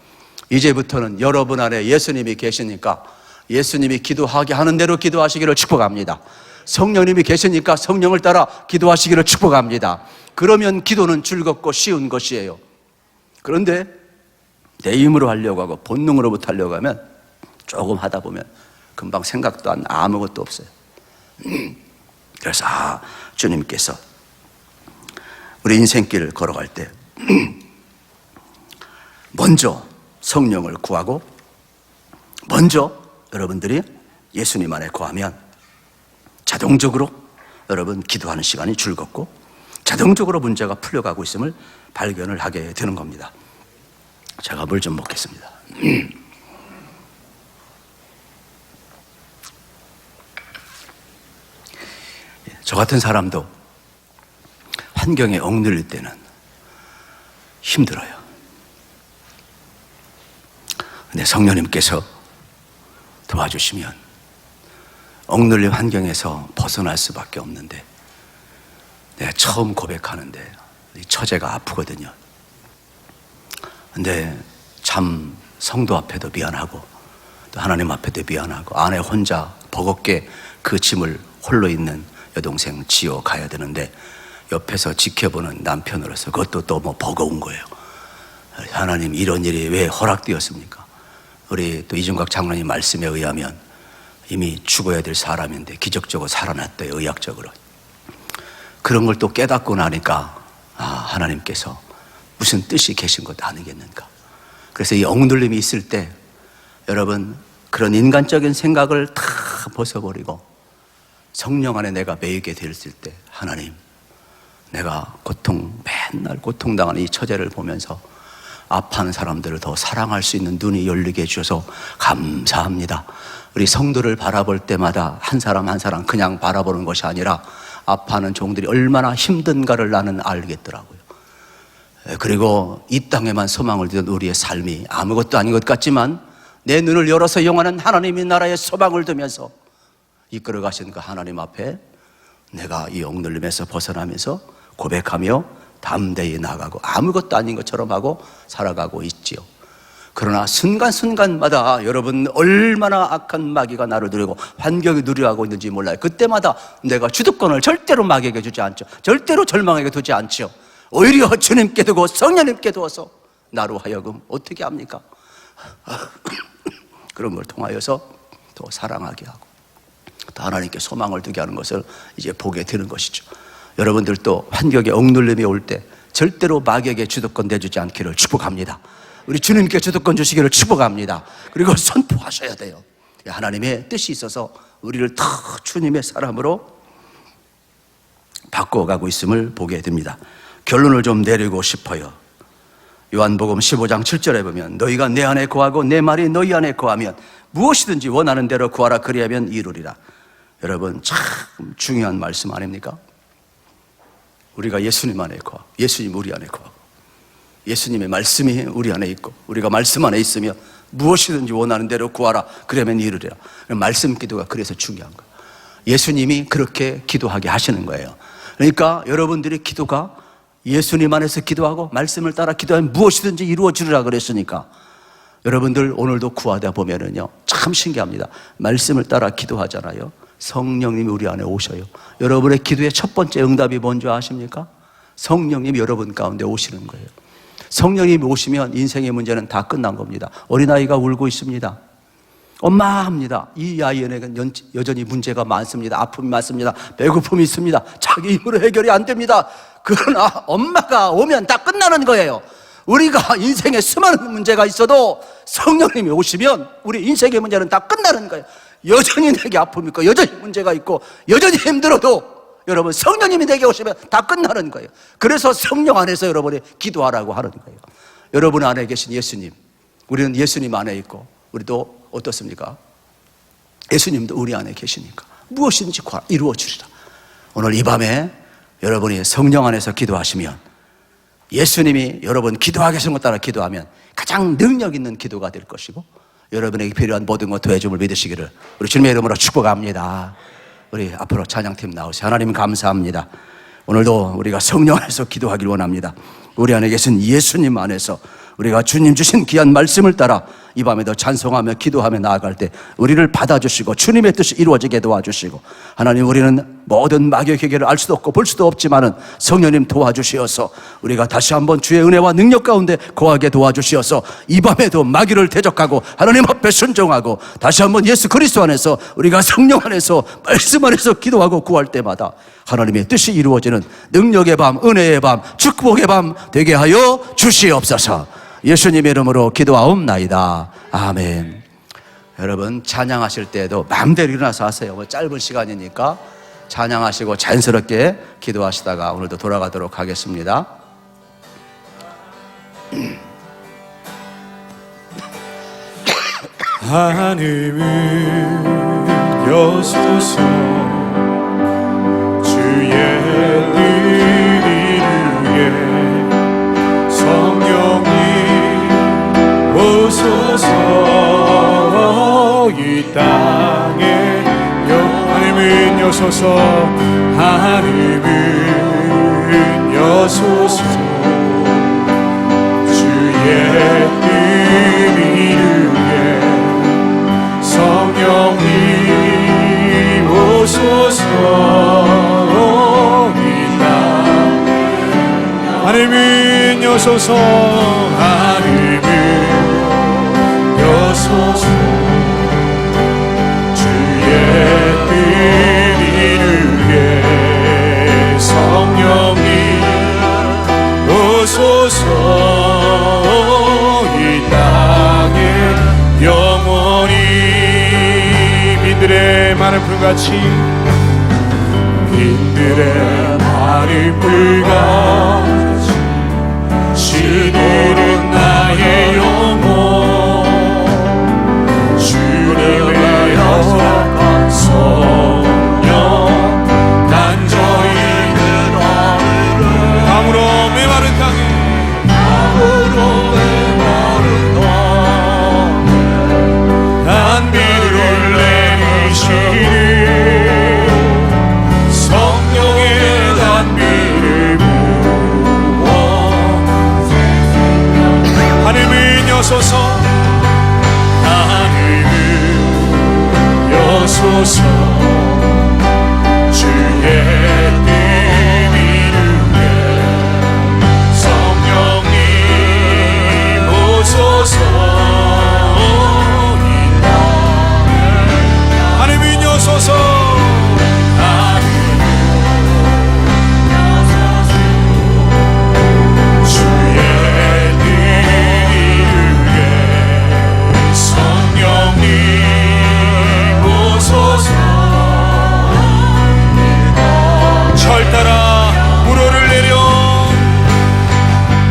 이제부터는 여러분 안에 예수님이 계시니까 예수님이 기도하게 하는 대로 기도하시기를 축복합니다. 성령님이 계시니까 성령을 따라 기도하시기를 축복합니다. 그러면 기도는 즐겁고 쉬운 것이에요. 그런데 내 힘으로 하려고 하고 본능으로부터 하려고 하면 조금 하다 보면 금방 생각도 안 아무것도 없어요. 그래서 주님께서 우리 인생길을 걸어갈 때 먼저 성령을 구하고 먼저 여러분들이 예수님 안에 거하면 자동적으로 여러분 기도하는 시간이 즐겁고 자동적으로 문제가 풀려가고 있음을 발견을 하게 되는 겁니다. 제가 물 좀 먹겠습니다. 저 같은 사람도 환경에 억눌릴 때는 힘들어요. 근데 성령님께서 도와주시면 억눌린 환경에서 벗어날 수밖에 없는데 내가 처음 고백하는데 이 처제가 아프거든요. 근데 참 성도 앞에도 미안하고 또 하나님 앞에도 미안하고 아내 혼자 버겁게 그 짐을 홀로 있는 여동생 지어 가야 되는데 옆에서 지켜보는 남편으로서 그것도 또 뭐 버거운 거예요. 하나님 이런 일이 왜 허락되었습니까? 우리 또 이중각 장로님 말씀에 의하면 이미 죽어야 될 사람인데 기적적으로 살아났대요. 의학적으로. 그런 걸 또 깨닫고 나니까 하나님께서 무슨 뜻이 계신 것 아니겠는가. 그래서 이 억눌림이 있을 때 여러분 그런 인간적인 생각을 다 벗어버리고 성령 안에 내가 매이게 되었을 때 하나님 내가 맨날 고통당하는 이 처제를 보면서 아파하는 사람들을 더 사랑할 수 있는 눈이 열리게 해주셔서 감사합니다. 우리 성도를 바라볼 때마다 한 사람 한 사람 그냥 바라보는 것이 아니라 아파하는 종들이 얼마나 힘든가를 나는 알겠더라고요. 그리고 이 땅에만 소망을 두는 우리의 삶이 아무것도 아닌 것 같지만 내 눈을 열어서 영원한 하나님의 나라에 소망을 두면서 이끌어 가신 그 하나님 앞에 내가 이 억눌림에서 벗어나면서 고백하며 담대히 나가고 아무것도 아닌 것처럼 하고 살아가고 있지요. 그러나 순간순간마다 여러분 얼마나 악한 마귀가 나를 누리고 환경이 누려하고 있는지 몰라요. 그때마다 내가 주도권을 절대로 마귀에게 주지 않죠. 절대로 절망에게 두지 않죠. 오히려 주님께 두고 성령님께 두어서 나로 하여금 어떻게 합니까? 그런 걸 통하여서 더 사랑하게 하고 또 하나님께 소망을 두게 하는 것을 이제 보게 되는 것이죠. 여러분들도 환경에 억눌림이 올 때 절대로 마귀에게 주도권 내주지 않기를 축복합니다. 우리 주님께 주도권 주시기를 축복합니다. 그리고 선포하셔야 돼요. 하나님의 뜻이 있어서 우리를 더 주님의 사람으로 바꿔가고 있음을 보게 됩니다. 결론을 좀 내리고 싶어요. 요한복음 15장 7절에 보면 너희가 내 안에 거하고 내 말이 너희 안에 거하면 무엇이든지 원하는 대로 구하라 그리하면 이루리라. 여러분 참 중요한 말씀 아닙니까? 우리가 예수님 안에 거하고 예수님 우리 안에 거하고 예수님의 말씀이 우리 안에 있고 우리가 말씀 안에 있으면 무엇이든지 원하는 대로 구하라 그러면 이루리라. 말씀 기도가 그래서 중요한 거예요. 예수님이 그렇게 기도하게 하시는 거예요. 그러니까 여러분들의 기도가 예수님 안에서 기도하고 말씀을 따라 기도하면 무엇이든지 이루어지리라 그랬으니까 여러분들 오늘도 구하다 보면은요 참 신기합니다. 말씀을 따라 기도하잖아요. 성령님이 우리 안에 오셔요. 여러분의 기도의 첫 번째 응답이 뭔지 아십니까? 성령님이 여러분 가운데 오시는 거예요. 성령님이 오시면 인생의 문제는 다 끝난 겁니다. 어린아이가 울고 있습니다. 엄마 합니다. 이 아이에게는 여전히 문제가 많습니다. 아픔이 많습니다. 배고픔이 있습니다. 자기 힘으로 해결이 안 됩니다. 그러나 엄마가 오면 다 끝나는 거예요. 우리가 인생에 수많은 문제가 있어도 성령님이 오시면 우리 인생의 문제는 다 끝나는 거예요. 여전히 내게 아픔이 있고 여전히 문제가 있고 여전히 힘들어도 여러분 성령님이 내게 오시면 다 끝나는 거예요. 그래서 성령 안에서 여러분이 기도하라고 하는 거예요. 여러분 안에 계신 예수님, 우리는 예수님 안에 있고 우리도 어떻습니까? 예수님도 우리 안에 계시니까 무엇인지 이루어 주리라. 오늘 이 밤에 여러분이 성령 안에서 기도하시면 예수님이 여러분 기도하게 하신 것 따라 기도하면 가장 능력 있는 기도가 될 것이고 여러분에게 필요한 모든 것 도와줌을 믿으시기를 우리 주님의 이름으로 축복합니다. 우리 앞으로 찬양팀 나오세요. 하나님 감사합니다. 오늘도 우리가 성령 안에서 기도하길 원합니다. 우리 안에 계신 예수님 안에서 우리가 주님 주신 귀한 말씀을 따라 이 밤에도 찬송하며 기도하며 나아갈 때 우리를 받아주시고 주님의 뜻이 이루어지게 도와주시고, 하나님, 우리는 모든 마귀의 계계를 알 수도 없고 볼 수도 없지만은 성령님 도와주시어서 우리가 다시 한번 주의 은혜와 능력 가운데 거하게 도와주시어서 이 밤에도 마귀를 대적하고 하나님 앞에 순종하고 다시 한번 예수 그리스도 안에서 우리가 성령 안에서 말씀 안에서 기도하고 구할 때마다 하나님의 뜻이 이루어지는 능력의 밤, 은혜의 밤, 축복의 밤 되게 하여 주시옵소서. 예수님의 이름으로 기도하옵나이다. 아멘. 여러분, 찬양하실 때에도 마음대로 일어나서 하세요. 뭐 짧은 시간이니까 찬양하시고 자연스럽게 기도하시다가 오늘도 돌아가도록 하겠습니다. 하나님은 여소서 주의 뜻 이루게 성령이 오소서 이 땅에 하나님은 여소서 하나님은 여소서 주의 뜻 이루게 성령이 오소서 이 땅 하나님은 여소서 하나님은 여소서 주의 뜻 이루게 성령이 오소서 이 땅에 영원히 빈들의 마른 풀같이 빈들의 마른 풀같이 시들은 나의 영혼 주님의 허락한 성령 간절히 강으로 메마른 땅에 단비를 내리시는 성령의 단비를 부어 하나님은 여소서 하나님은 여소서 주의 뜻 이루게 성령님 오소서 이 땅에 하나님은 여소서 주의 뜻 이루게 성령님 오소서 철 따라 물호를 내려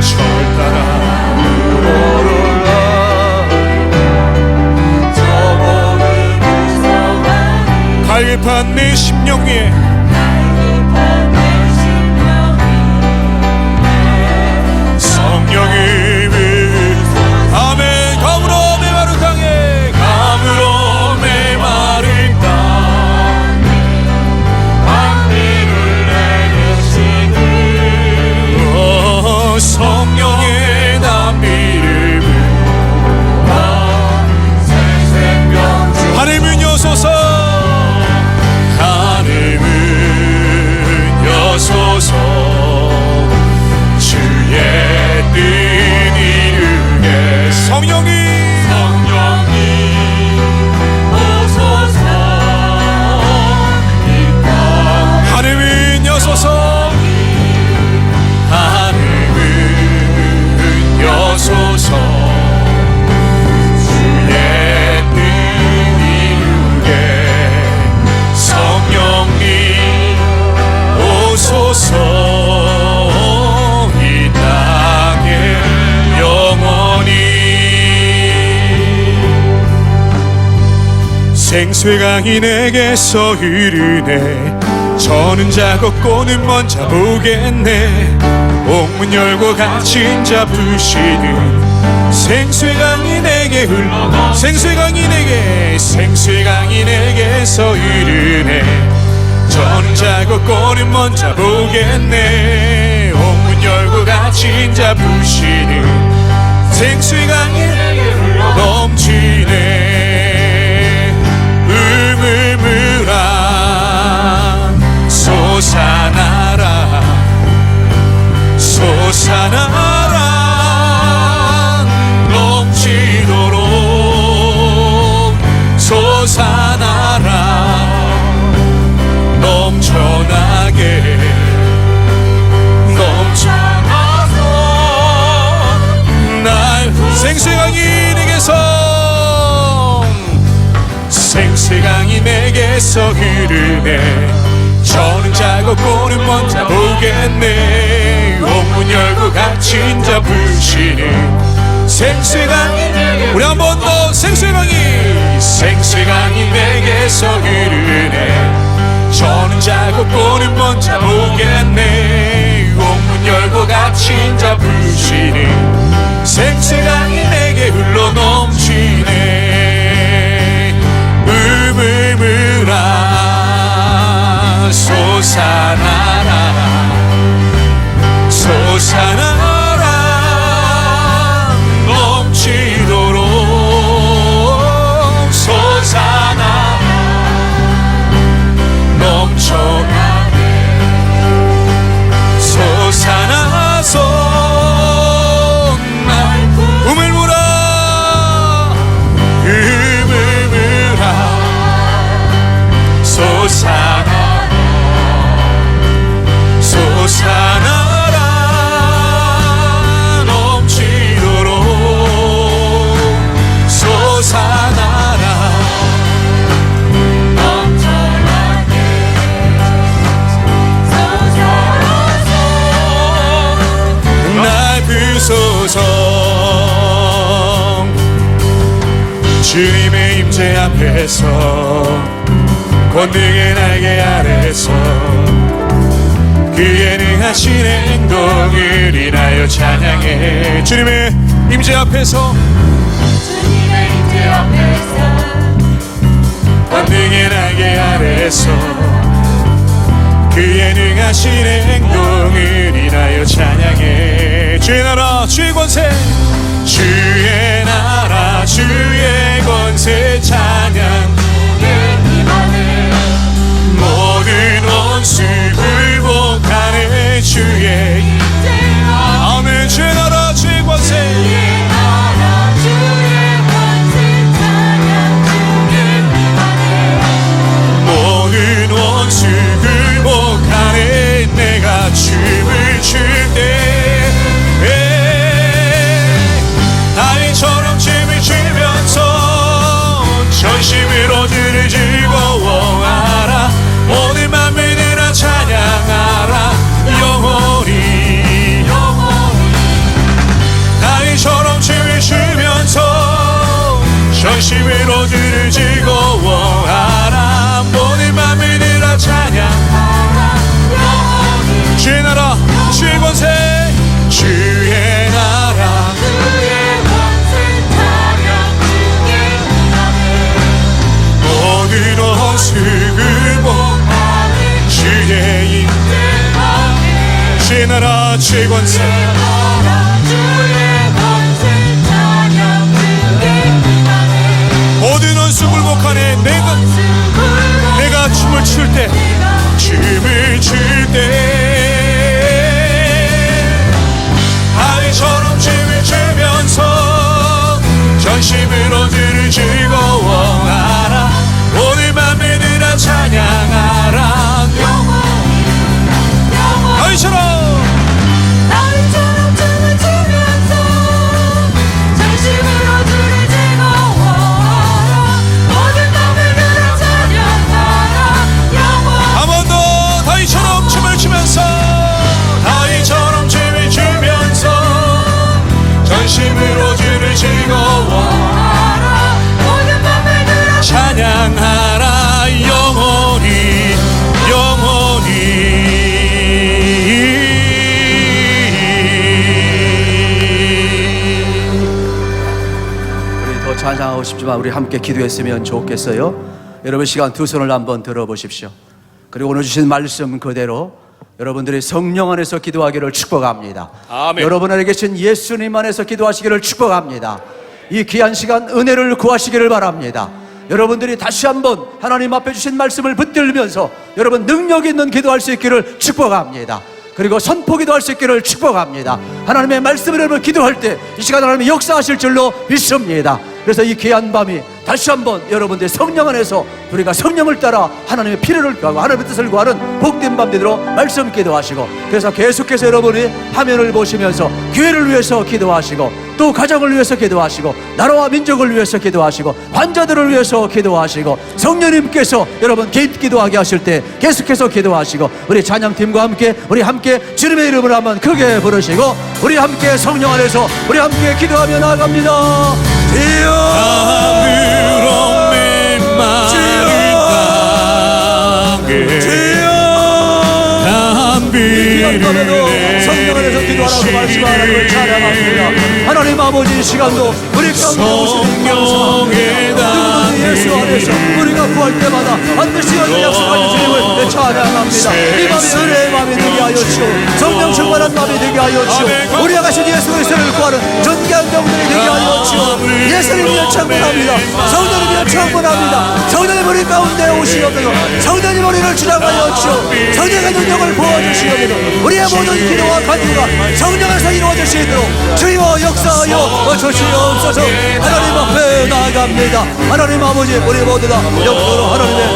철 따라 물호를 갈급한 내 심령 위에 성령이 아멘. 감으로 메마른 땅에 감으로 메마른 땅에 단비를 내리시는 성령의 단비를 부어 새 생명 주 하나님은 여소서 하나님은 여소서 주의 뜻 이루게 성령이 오소서 이 땅 하나님은 여소서 하나님은 여소서 주의 뜻 이루게 성령님 오소서 이 땅에 영원히 생수의 강이 내게서 흐르네 저는 작업고는 먼저 보겠네 옥문 열고 갇힌 자 푸시는 생수의 강이 내게 흘러 생수의 강이 내게서 흐르네 저는 자고 꼬는 먼저 보겠네. 옥문 열고 갇힌 자 부시는 생수의 강이 넘치네. 음음으라 솟아나라 솟아나라 넘치도록 솟아나라 넘쳐나게 넘쳐나서 날 생수의 강이 내게서 생수의 강이 내게서 흐르네. 저는 자고 꼬는 먼저 보겠네. 옥문 열고 갇힌 자 부시는 생수의 강이 우리 한 번 더 생수의 강이 생수의 강이 내게서 흐르네. 저는 자고 꼬는 먼저 보겠네. 옥문 열고 갇힌 자 부시는 생수의 강이 내게 흘러 넘치네. 음음으라 솟아나라 솟아나라 넘치도록 솟아나라 넘쳐나게 솟아나서 날 우물물아 음음으라 솟아나라 솟아나라 넘치도록 솟아나라 넘쳐나게 솟아나서 날 부소서. 주님의 임재 앞에서 권능의 날개 아래서 그의 능하신 행동을 인하여 찬양해. 주님의 임재 앞에서 주님의 임재 앞에서 권능의 날개 아래서 그의 능하신 행동을 인하여 찬양해. 주의 나라 주의 권세 주의 나라 주의 권세 찬양 모든 원수 굴복하네. 주의 아멘. 주의 나라 주의 권세 모든 원수 굴복하네. 내가 춤을 출 때 다윗처럼 춤을 추면서 전심으로 주를 즐거워하라. 오늘 만민이라 찬양하라 영원히 다윗처럼 춤을 추면서 전심으로 주를 즐거워하라. 오늘 만민이라 찬양하라 영원히. 주의 나라 주의 권세 주의 나라 모든 원수 굴복하네. 주의 임재 주의 나라 주의 권세 모든 원수 굴복하네. 내가 춤을 출 때 춤을 출 때 다윗처럼 춤을 추면서 전심으로 주를 즐거워하라. 오늘 밤에 들어 찬양하라 다윗처럼 춤을 추면서 전심으로 주를 즐거워하라. 모든 밤을 들어 찬양하라 영원히. 한 번 더 다윗처럼 춤을 추면서 다윗처럼 춤을 추면서 전심으로 주를 즐거워하라. 모든 밤을 들어 찬양하라 영원히 우리 더 찬양하고 싶지만 우리 함께 기도했으면 좋겠어요. 여러분 시간 두 손을 한번 들어보십시오. 그리고 오늘 주신 말씀 그대로 여러분들이 성령 안에서 기도하기를 축복합니다. 아멘. 여러분 안에 계신 예수님 안에서 기도하시기를 축복합니다. 이 귀한 시간 은혜를 구하시기를 바랍니다. 여러분들이 다시 한번 하나님 앞에 주신 말씀을 붙들면서 여러분 능력 있는 기도할 수 있기를 축복합니다. 그리고 선포기도 할 수 있기를 축복합니다. 하나님의 말씀을 여러분 기도할 때 이 시간 하나님이 역사하실 줄로 믿습니다. 그래서 이 귀한 밤이 다시 한번 여러분들 성령 안에서 우리가 성령을 따라 하나님의 필요를 구하고 하나님의 뜻을 구하는 복된 밤 되도록 말씀 기도하시고, 그래서 계속해서 여러분이 화면을 보시면서 교회를 위해서 기도하시고 또 가정을 위해서 기도하시고 나라와 민족을 위해서 기도하시고 환자들을 위해서 기도하시고 성령님께서 여러분 개인 기도하게 하실 때 계속해서 기도하시고 우리 찬양팀과 함께 우리 함께 주님의 이름을 한번 크게 부르시고 우리 함께 성령 안에서 우리 함께 기도하며 나아갑니다. 주여 아무런 맨마를 땅에 귀한 밤에도 성령 안에서 기도하라고 말씀하라고 찬양합니다. 하나님 아버지 이 시간도 우리 가운데 오시는 감사합니다. 누구든지 예수 안에서 우리가 구할 때마다 반드시 여기 약속하신 주님을 찬양합니다. 이 밤이 은혜의 밤이 되게 하여 주시오. 성령 충만한 밤이 되게 하여 주시오. 우리가 가신 예수 그리스도를 구하는 존귀한 영들이 되게 하여 주시오. 예수님을 충분합니다. 성령님을 충분합니다. 성령님 우리 가운데 오시옵소서. 성령님 우리를 주장하여 주시오. 성령의 능력을 부어주시옵소서. 우리의 모든 기도와 간구가 성령에서 이루어지시도록 주여 역사하여 주시옵소서. 하나님 앞에 나아갑니다. 하나님 아버지 우리 모두 다 영으로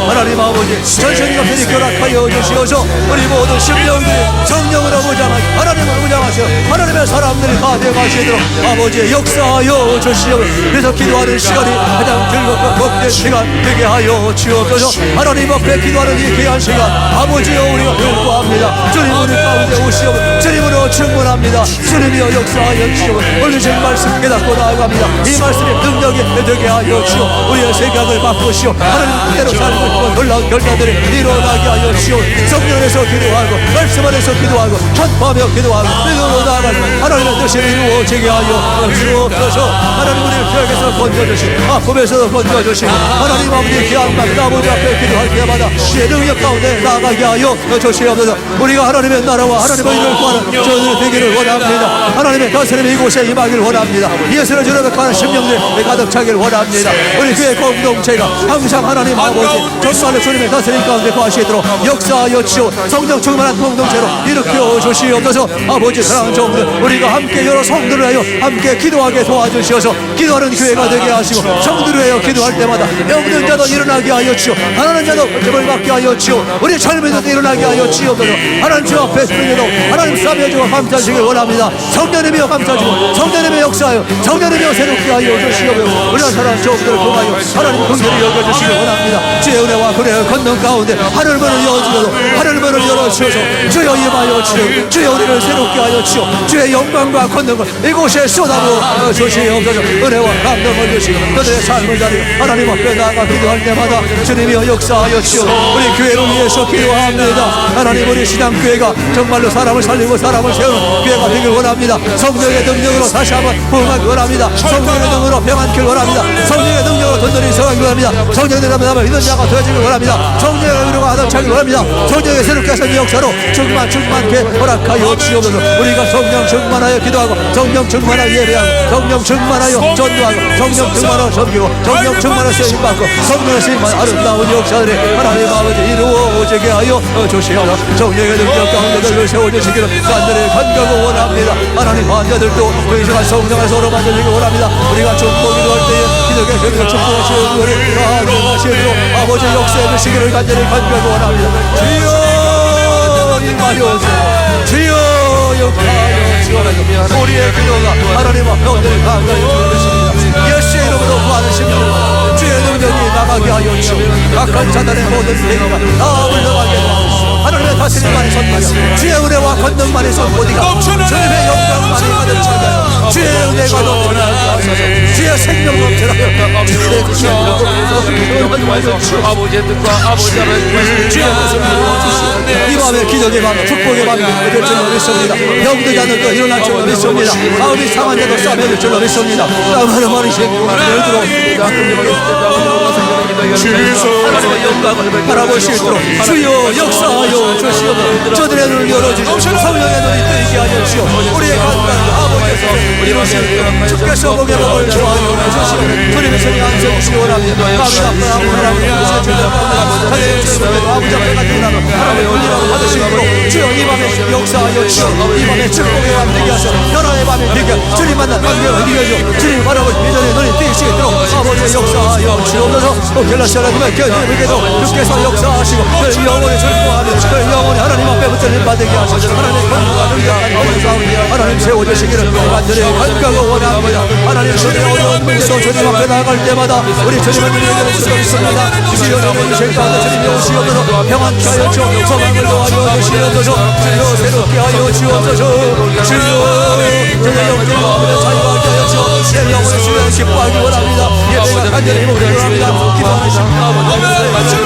하나님 아버지 전신이 없으니 결합하여 주시옵소서. 우리 모든 심령들이 성령으로 무장하여 하나님을 무장하시어 하나님의 사람들이 다 되어가시도록 아버지 역사하여 주시옵소서. 그래서 기도하는 시간이 가장 즐겁고 복된 시간 되게 하여 주옵소서. 하나님 앞에 기도하는 이 귀한 시간 아버지여 우리가 요구합니다. 주님 우리 가운데 오시옵소서. 주님으로 충분합니다. 주님이여 역사하여 주시옵소서. 오늘 주신 말씀 깨닫고 나아갑니다. 이 말씀이 능력이 되게 하여 주시오. 우리의 생각을 바꾸시오. 하나님 그대로 살고 있고 놀라운 결과들이 일어나게 하여 주시오. 성령 안에서 기도하고 말씀 안에서 기도하고 전파하며 기도하고 믿음으로 나아가는 하나님의 뜻이 이루어지게 하여 주옵소서. 하나님 우리를 죄악에서 건져주시고 아픔에서도 건져주시고 하나님 아버지 귀한 밤 아버지 앞에 기도할 때마다 주의 능력 가운데 나아가게 하여 주시옵소서. 우리가 하나님의 나라와 하나님의 일을 구하는 저들이 되기를 원합니다. 하나님의 다스림이 이곳에 임하기를 원합니다. 예수를 주력하는 심령들이 가득 차기를 원합니다. 우리 교회 공동체가 항상 하나님 아버지 정말로 주님의 다스림 가운데 거하시도록 역사하여 주시오. 성령 충만한 공동체로 일으켜 주시옵소서. 아버지 사랑하는 종들 우리가 함께 여러 성들을 하여 함께 기도하게 도와주시어서 기도하는 교회가 되게 하시고 성들을 하여 기도할 때마다 병든 자도 일어나게 하여 주시오. 가난한 자도 점을 받게 하여 주시오. 우리 젊은이도 일어나게 하여 주시옵소서. 하나님 주 앞에 서는데도 하나님 싸매주고 감사하시길 원합니다. 성령님이여 감사하시고 성령님의 역사하여 성령님이여 새롭게 하여 주시옵소서. 우리가 사랑하는 종들을 통하여 하나님 긍휼히 여겨주시길 원합니다. 주의 은혜와 그래의 권능 가운데 하늘문을 열어주셔서 하늘문을 열어주셔서 주여 임하여 주시오. 주여 우리를 새롭게 하여 주시오. 주의 영광과 권능을 이곳에 쏟아부어 주시옵소서. 은혜와 감동을 주시고 그들의 삶을 다리고 하나님 앞에 나아가 기도할 때마다 주님이여 역사하여 주시오. 우리 교회를 위해서 기도합니다. 하나님 우리 신앙교회가 정말로 사람을 살리고 사람을 세우는 교회가 되길 원합니다. 성령의 능력으로 다시 한번 부흥하기 원합니다. 성령의 능력으로 평안길 원합니다. 성령의 능력으로 든든히 서가기 원합니다. 성령의 능력으로 믿는 자가 되어지길 원합니다. 성령의 위로가 가득 차길 원합니다. 성령의 새롭게 하신 역사로 충만케 허락하여 주시옵소서. 우리가 성령 충만하여 기도하고 성령 충만하여 예배하고 성령 충만하여 전도하고 성령 충만하여 섬기고 성령 충만하여 쓰임받고 성령의 쓰임만 아름다운 역사들이 하나님 아버지 이루어지게 하여 주시옵소서. 성령의 능력 가운데 늘 세워주시기를 간절히 간구하고 원합니다. 하나님 환자들도 그 시간 성령 안에서 오르만들리기 원합니다. 우리가 축복기도 할 때에 기도에 저기서 축복하시는 우리 가능하시도록 아버지 역사해 주시기를 간절히 간구하고 원합니다. 주여 임하여주세요. 주여 역하여 주옵소서. 우리의 기도가 하나님 앞에 온전히 감사하여 주옵소서. 예수의 이름으로 구하는 심령 주의 능력이 나가게 하여 주옵소서. 악한 사단의 모든 세계가 다 물러가게 하옵소서. 하나님의 다스림만이 선포하여 주의 은혜와 권능만이 선포되가 주님의 영광만이 가득 차가요. 주의 은혜가 넘쳐나게 하소서. 주의 생명 넘쳐나게 주의 뜻이 아버지의 뜻과 아버지의 주의 것을 이루어주시옵소서. 이 밤에 기적의 밤 축복의 밤이 될 줄로 믿습니다. 병든 자들도 일어날 줄로 믿습니다. 마음이 상한 자도 싸매질 줄로 믿습니다. 나만의 말이신 열두로 하나님의 영광을 바라볼 수 있도록 주여 역사하여 주시옵소서. 저들의 눈을 열어주시고 성령의 눈이 뜨게 하여 주시오. 우리의 간단한 아버지께서 이루시옵소서. 주께서 복의 복을 좋아하여 주시오. 주님의 성령 안수해주시기 원합니다. 마음이 아픈 하나님 아버지 앞에 가지고 나가 하나님의 은혜라고 받으시고 주여 이 밤에 역사하여 주시오. 이 밤에 축복의 밤 되게 하소서. 변화의 밤이 되게 주님 만나 감격을 이겨줘. 주님 바라볼 비전의 눈이 뜨이시게 도록 아버지의 역사하여 주옵소서. 갤라시아 하나님의 견인에게도 주께서 역사하시고 그 영혼의 절구하며 그 영혼이 하나님 앞에 붙들림 받게 하소서. 하나님의 권능과 능력한 어머니 가운데 하나님 세워주시기를 간절히 간격을 원합니다. 하나님 주의 어려운 문제도 주님 앞에 나아갈 때마다 우리 주님의 눈이 열릴 수 있습니다. 주여 주님 인생 가운데 주님이 오시옵소서. 평안케 하여 주옵소서. 소망을 더하여 주시옵소서. 주여 새롭게 하여 주옵소서. 주여 저의 영혼의 마음을 자유하게 하여 주옵소서. 내 영혼의 주여 기뻐하기 원합니다. 예배가 간절히 모르기 원합니다. 기도하는 심령을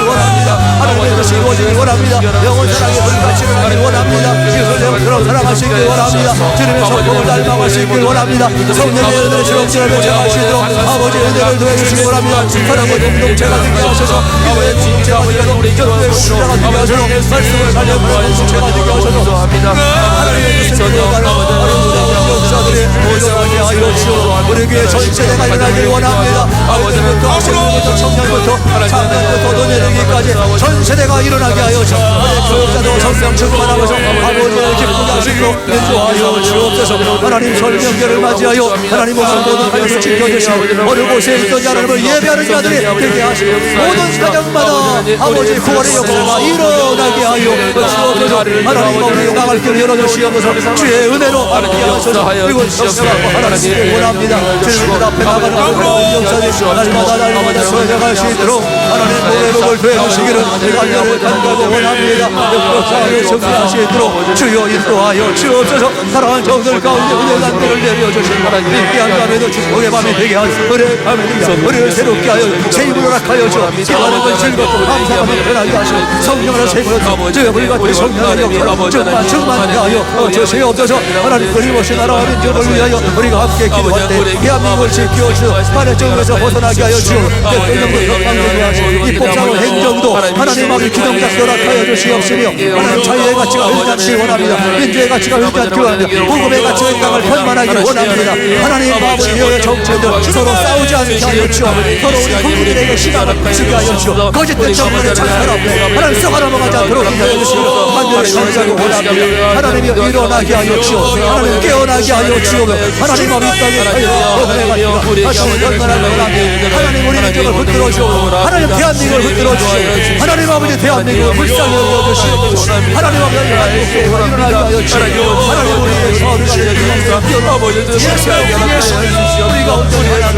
원합니다. 하나님의 뜻이 이루어지길 원합니다. 영혼 사랑의 불같이 일어나길 원합니다. 이웃을 영처럼 사랑할 수 있길 원합니다. 주님의 성품을 닮아갈 수 있길 원합니다. 성령의 은혜를 주렁주렁 맺어갈 수 있도록 아버지의 은혜를 더해주시기 원합니다. 사랑의 공동체가 되게 하셔서 교회의 공동체가 되게 하소서. 교회의 공동체가 되게 하소서. 말씀을 살려보는 공동체가 되게 하소서. 하나님의 뜻을 이루어가는 어른들의 역사들이 모여나게 하여 주시옵소서. 우리 교회 전 세대가 일어나길 원합니다. 아버지부터 학생부터 청년부터 장년부터 노년이기까지 전 세대가 일어나게 하여 주시옵소서. 교육자도 성령 충만하면서 아버지를 기쁘게 하시고 인도하여 주옵소서. 하나님 설명절을 맞이하여 하나님 모든 가정을 지켜주시고 어느 곳에 있던 하나님을 예배하는 자들이 되게 하시고 모든 가정마다 아버지 구원의 역사가 일어나게 하여 주옵소서. 하나님 우리 나갈 길을 열어주시옵소서. 주의 은혜로 함께 하소서. 그리고 역사하고 하나님께 원합니다. 주님 앞에 나가는 모든 역사들이 날마다 소외되갈 수 있도록 하나님 노래복을 되어주시기를 간절히 간구하고 원합니다. 역사를 정리하시도록 주여 인도하여 주옵소서. 사랑하는 정들 가운데 은혜의 단대를 내려주시고 믿게 한 밤에도 축복의 밤이 되게 하소서. 은혜의 밤이 되게 하소서. 은혜를 새롭게 하여 새 힘을 허락하여 주옵소서. 기도하는 건 즐겁고 감사하며 편하게 하시고 성령으로 새임으로 주여 우리 같은 성령의 역사를 충만하게 하여 주시옵소서. 하나님 끊임없이 나라와 민족을 위하여 우리가 함께 기도할 때 대한민국을 지켜주시고 반대쪽에서 벗어나게 하여 주옵소서. 대통령도 건강되게 하시고 입법상의 행정도 하나님 앞에 기동작 허락하여 주시옵시며 하나님 자유의 가치가 흘러가기를 원합니다. 민주의 가치가 흘러가기를 원합니다. 복음의 가치가 이 땅을 편만하기를 원합니다. 하나님 아버지의 정체들 서로 싸우지 않게 하여 주옵소서. 서로 우리 국민들에게 시간을 주게 하여 주옵소서. 거짓된 정권의 창살 앞에 하나님 썩어넘어가지 않도록 인도해 주시고 만들어 주시고 원합니다. 하나님이 일어나게 하여 주옵소서. 하나님 깨어나게 하여 주옵소서. 하나님 앞에 이 땅에 복음의 가치가 다시 편만하게 원합니다. 하나님 우리 민족을 붙들어 주옵소서. 하나님 대한민국을 붙들어 주옵소서. 하나님 아버지 대한민국을 불쌍히 여겨주시옵소서. 하나님 아버지 일어나게 하여 주옵소서. 하나님 우리의 서울을 알려주옵소서. 우리가 온전히 하나님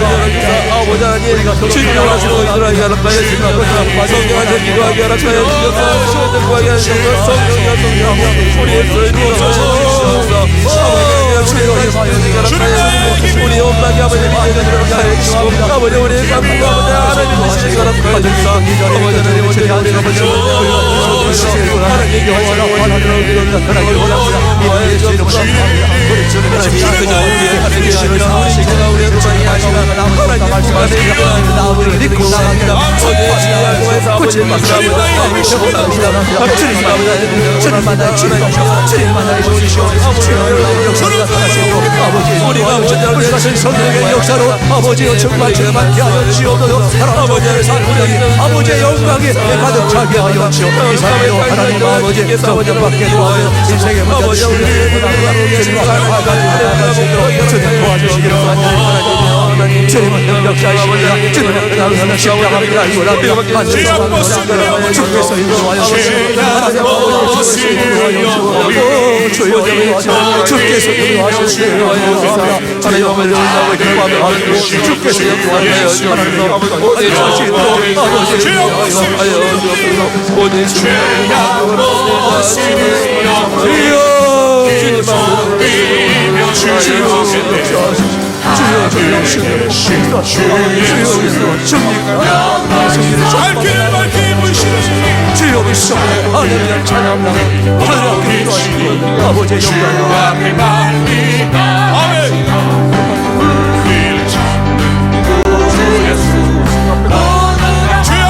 아버지 우리가 주님을 하시고 일어나게 하라고 하여 주옵소서. 성령한테 기도하게 하라고 하여 주옵소서. 구하게 하여 주옵소서. 성령이여 우리의 소리를 주옵소서. 우리 엄마게 아버지 믿어주시라고 하여 주시고 아버지 우리의 감사가 아버지 하나님 되시는 거라고 하여 주옵소서. 아버지 하나님 우리의 아버지 하나님 영원하고 하나님을 나타나기를 원합니다. 이번에 주님을 감사합니다. 우리 주님을 하나님 주시는 하시고 우리의 도망이 하시고 하나님 말씀하시고 나무를 믿고 나갑니다. 아버지 말씀합니다. 주님 만나요. 주님 만나요. 주님을 역사를 나타나시고 아버지 우리가 성령의 역사로 아버지의 충만케 하여 주옵소서. 아버지의 사랑이 아버지의 영광이 가득 차게 하여 주옵소서. 이 사람으로 하나님 아버지 성령받게 도와주시고 인생의 문제를 주님 도와주시기를 원합니다. 주님은 능력자이십니다. 주님은 그날을 십자가입니다. 이거랍니다. 주께서 인도하여 주시고 하나님 아버지 주여 주께서 인도하시기를 원합니다. 하나님 아버지 기뻐하며 주께서 인도하여 주시고 하나님 아버지 주여 주여 할렐루야 찬양합니다. 하나님께 기도하시고 아버지의 영광 주여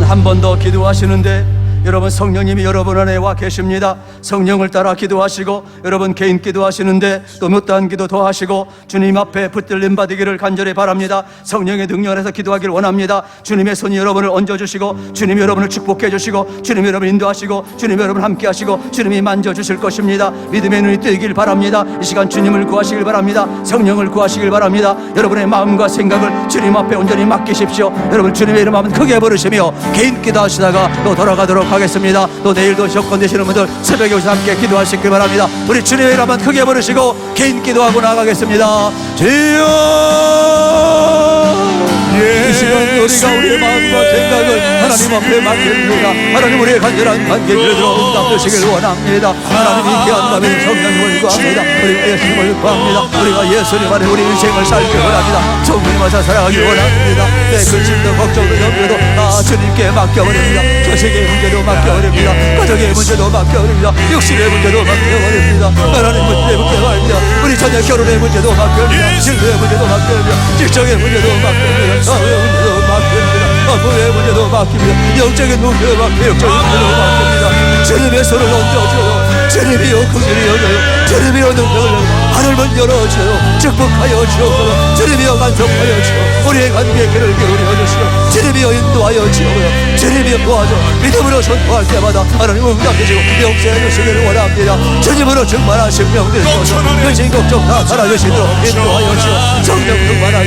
한 번 더 기도하시는데 여러분 성령님이 여러분 안에 와 계십니다. 성령을 따라 기도하시고 여러분 개인 기도하시는데 또 못다한 기도 더 하시고 주님 앞에 붙들림 받으기를 간절히 바랍니다. 성령의 능력 안에서 기도하기를 원합니다. 주님의 손이 여러분을 얹어주시고 주님이 여러분을 축복해 주시고 주님이 여러분을 인도하시고 주님이 여러분을 함께 하시고 주님이 만져주실 것입니다. 믿음의 눈이 뜨이길 바랍니다. 이 시간 주님을 구하시길 바랍니다. 성령을 구하시길 바랍니다. 여러분의 마음과 생각을 주님 앞에 온전히 맡기십시오. 여러분 주님의 이름 한번 크게 부르시며 개인 기도하시다가 또 돌아가도록 하겠습니다. 또 내일도 여건 되시는 분들 새벽에 오셔서 함께 기도하시길 바랍니다. 우리 주님의 이름 한번 크게 부르시고 개인 기도하고 나가겠습니다. 주여, 이 시간 우리가 우리의 마음과 생각을 하나님 앞에 맡깁니다. 하나님 우리의 간절한 관계를 들어 응답되시길 원합니다. 하나님 이 귀한 밤에 성령님을 구합니다. 우리가 예수님을 구합니다. 우리가 예수님 안에 우리 인생을 살길 원합니다. 성령님 와서 살아가길 원합니다. 내 근심도 걱정도 염려도 다 주님께 맡겨버립니다. 자식의 문제도 맡겨버립니다. 가정의 문제도 맡겨버립니다. 육신의 문제도 맡겨버립니다. 하나님 문제에 맡겨버립니다. 우리 자녀 결혼의 문제도 맡겨버립니다. 진로의 문제도 맡겨버립니다. 직장의 문제도 맡겨버립니다. 사회의 문제도 맡깁니다. 부의 문제도 맡깁니다. 영적인 문제도 맡깁니다. 영적인 문제도 맡깁니다. 주님의 손을 얹어줘요. 주님이여 긍휼히 여겨요. 주님이여 능력을 여겨요. 하늘문 열어줘요. 축복하여 주옵소서. 주님이여 간섭하여 주옵소서. 우리의 관계의 길을 기울여 주시고 주님이여 인도하여 주옵소서. 주님이여 도와줘. 믿음으로 선포할 때마다 하나님 응답해 주시고 영생해 주시기를 원합니다. 주님으로 충만하신 명들 주옵소서. 근심 걱정 다 사라지시도록 인도하여 주옵소서. 성령 충만하여